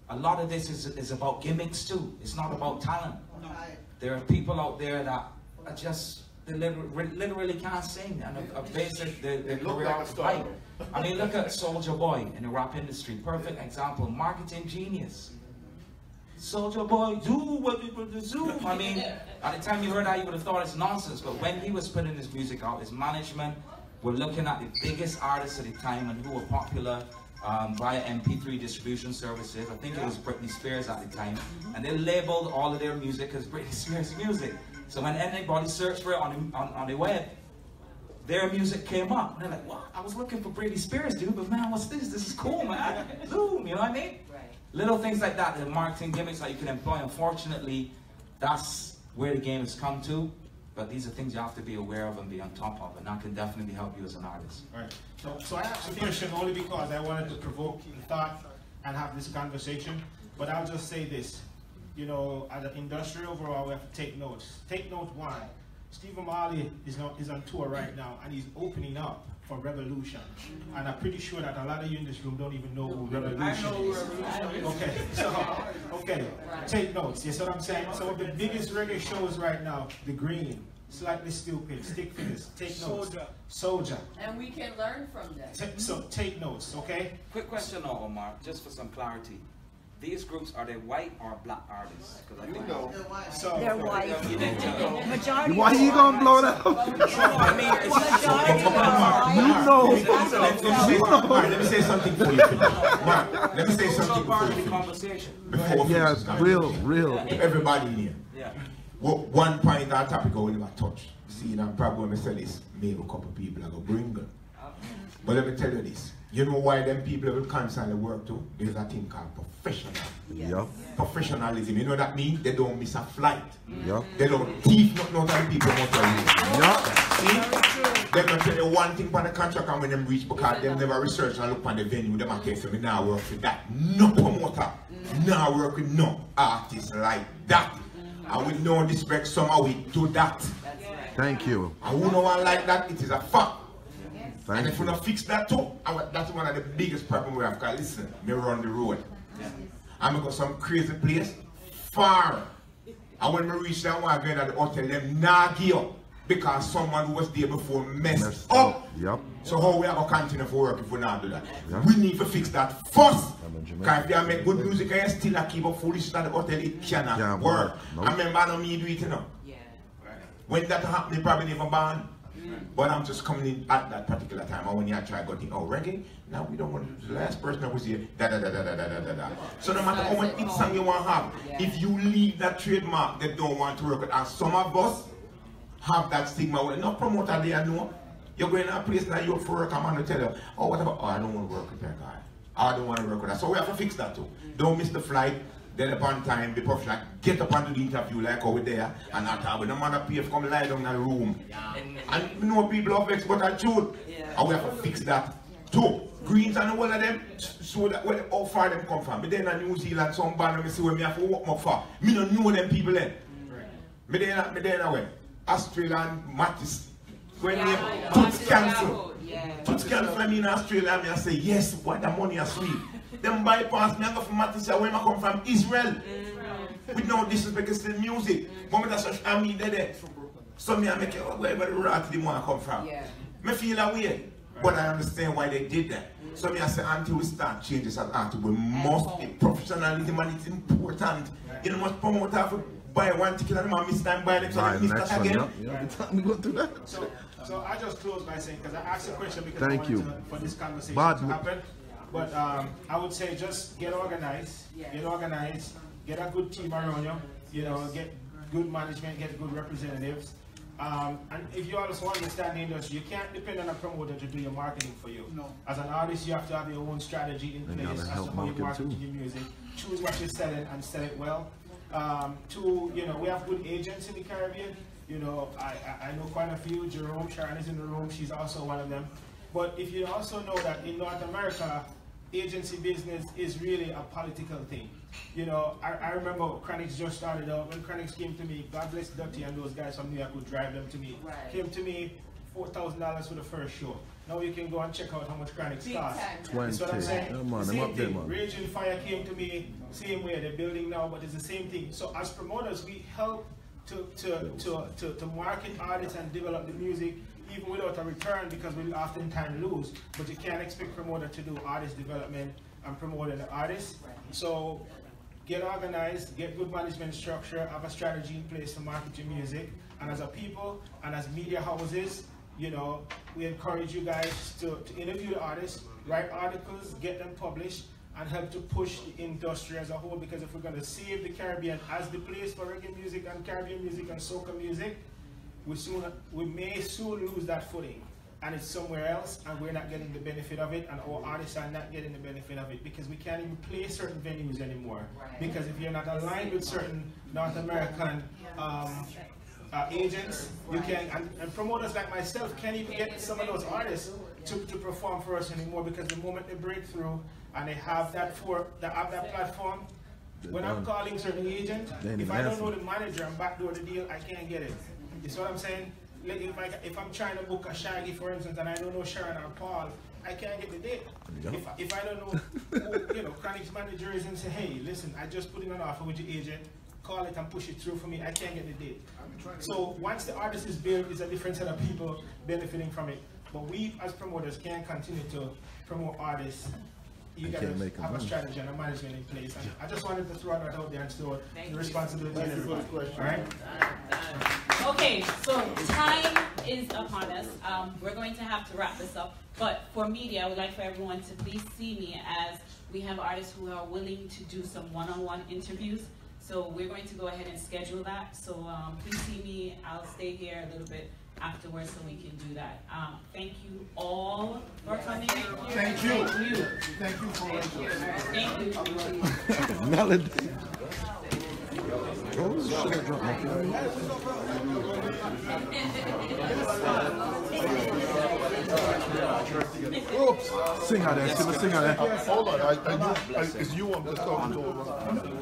a lot of this is about gimmicks too. It's not about talent. There are people out there that are just, they literally can't sing, and a basic the look career like a of star. hype. I mean, look at Soulja Boy in the rap industry. Perfect example. Marketing genius. Soulja Boy, do what people do. I mean, at the time you heard that, you would have thought it's nonsense. But when he was putting his music out, his management were looking at the biggest artists at the time and who were popular via MP3 distribution services. I think it was Britney Spears at the time. And they labeled all of their music as Britney Spears music. So when anybody searched for it on the web, their music came up. And they're like, what? I was looking for Britney Spears, dude, but man, what's this? This is cool, man. Boom, you know what I mean? Little things like that, the marketing gimmicks that you can employ. Unfortunately, that's where the game has come to. But these are things you have to be aware of and be on top of, and that can definitely help you as an artist. Right. So I asked a question only because I wanted to provoke thought and have this conversation. But I'll just say this. You know, as an industry overall, we have to take notes. Take note one. Stephen Marley is on tour right now, and he's opening up for Revolution. And I'm pretty sure that a lot of you in this room don't even know who Revolution is. Okay, so, okay, take notes. You see what I'm saying? Some of the biggest reggae shows right now, The Green, Slightly Stupid, Stick Figures, take notes. Soldier. And we can learn from them. So take notes, okay? Quick question now, Omar, just for some clarity. These groups, are they white or black artists? Because I think they're white. So, they're white. Majority. Why are you gonna blow that up? I mean, Mark, let me say something for you. Mark, let me say something for you. Conversation. Yeah, real. Everybody in here. Yeah. Well, one point on topic I will never touch. See, I'm probably going to say this, maybe a couple people are going to bring them. But let me tell you this. You know why them people will constantly work too? There's a thing called professionalism. Yep. Professionalism. You know what that means? They don't miss a flight. Yep. They don't thief nothing out of the people want to use. Yep. See? They're going to tell you one thing on the contract, and when them reach, because they've never researched and look on the venue, they might tell me now work with that. No promoter. Now work with no artist like that. And with no disrespect, somehow we do that. Thank you. And who no one like that, it is a fact. Thank and if we don't fix that too, that's one of the biggest problems we have. Because listen, me run the road. I'm going to go some crazy place, far. And when we reach that one, I go at the hotel, them not give up. Because someone who was there before messed up. Yep. So how we are going to continue to work if we not do that? Yep. We need to fix that first. Because if you make good music and you still keep up foolishness at the hotel, it cannot work. Nope. I remember I know me do it, you know. When that happened, they probably never banned. But I'm just coming in at that particular time. And when you try to think, oh, reggae, now we don't want to do the last person that was here, da. So no matter how much hit song you want to have, if you leave that trademark, they don't want to work with. And some of us have that stigma. Well, no promoter there, no. You're going to a place now, you're for work, I'm going to tell you, oh, what about, oh, I don't want to work with that guy. I don't want to work with that. So we have to fix that too. Don't miss the flight. Then upon time, be professional, get up onto the interview like over there, and not have no matter PF come lie down in the room. And you know people are vexed, but I truth. And we have to fix that too. Greens and all of them, so that where how far them come from. But then in New Zealand, some band, me see where me have to walk up for. Me don't know them people then. Me then away. Australia and Mattis. When they Toots cancel. Toots cancel me in Australia, I say, yes, what the money is sweet. Them bypass me, I go from Mattis, where I come from, Israel. With no disrespect, it's still music. But that's such a me there. So me I make it wherever the rat didn't want to come from. Me feel that way. But I understand why they did that. So me I say until we start changes as artists, we must be professionalism and it's important. You know must promote have to buy one ticket and I miss time buy next one, miss that again. We go through that. So I just close by saying, because I asked a question because Thank I wanted you. for this conversation to happen. But I would say just get organized, get a good team around you, you know, get good management, get good representatives. And if you also understand the industry, you can't depend on a promoter to do your marketing for you. No. As an artist, you have to have your own strategy in place as to how you market your music. Choose what you're selling and sell it well. Two, you know, we have good agents in the Caribbean. You know, I know quite a few. Jerome, Sharon is in the room. She's also one of them. But if you also know that in North America, agency business is really a political thing. You know, I remember Chronix just started out. When Chronix came to me, God bless Dutty and those guys from New York who drive them to me. Right. Came to me, $4,000 for the first show. Now you can go and check out how much Chronix costs. That's what I'm saying. Yeah, man, same I'm up there, thing. man. Raging Fire came to me, same way. They're building now, but it's the same thing. So as promoters, we help to market artists and develop the music even without a return, because we oftentimes lose. But you can't expect promoter to do artist development and promoting the artists. So get organized, get good management structure, have a strategy in place to market your music. And as a people and as media houses, you know, we encourage you guys to interview the artists, write articles, get them published, and help to push the industry as a whole, because if we're going to save the Caribbean as the place for reggae music and Caribbean music and soca music, we may soon lose that footing, and it's somewhere else, and we're not getting the benefit of it, and our artists are not getting the benefit of it, because we can't even play certain venues anymore. Because if you're not aligned with certain North American agents, you can, and promoters like myself can't even get some of those artists to perform for us anymore, because the moment they break through and they have that platform, when I'm calling certain agent, if I don't know the manager and backdoor the deal, I can't get it. You see what I'm saying? Like if I'm trying to book a Shaggy, for instance, and I don't know Sharon or Paul, I can't get the date. If I don't know who, you know, Chronic's manager is and say, hey, listen, I just put in an offer with your agent, call it and push it through for me, I can't get the date. So once the artist is built, it's a different set of people benefiting from it. But we as promoters can't continue to promote artists. You gotta have a strategy and a management in place. And I just wanted to throw that out there and throw the responsibility to everybody. All right? Okay, so time is upon us. We're going to have to wrap this up. But for media, I would like for everyone to please see me, as we have artists who are willing to do some one-on-one interviews. So we're going to go ahead and schedule that. So please see me. I'll stay here a little bit afterwards so we can do that. Thank you all for coming. Thank you. Thank you for it. Thank you. Melody. Oops. Singer there, singer there. Hold on, it's you I'm just talking to.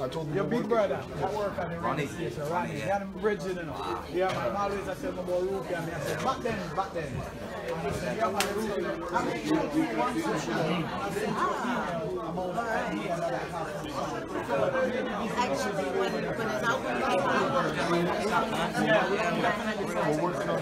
I told you. Your big brother, I work on the Ronnie station, Ronnie. He had him bridging, you know. Yeah, man, always I said about Rupee, and I said, back then. And I said, yeah, man, Rupee. I mean, you want to show. And I said, about the idea that I have. Actually, when it's out, we're working on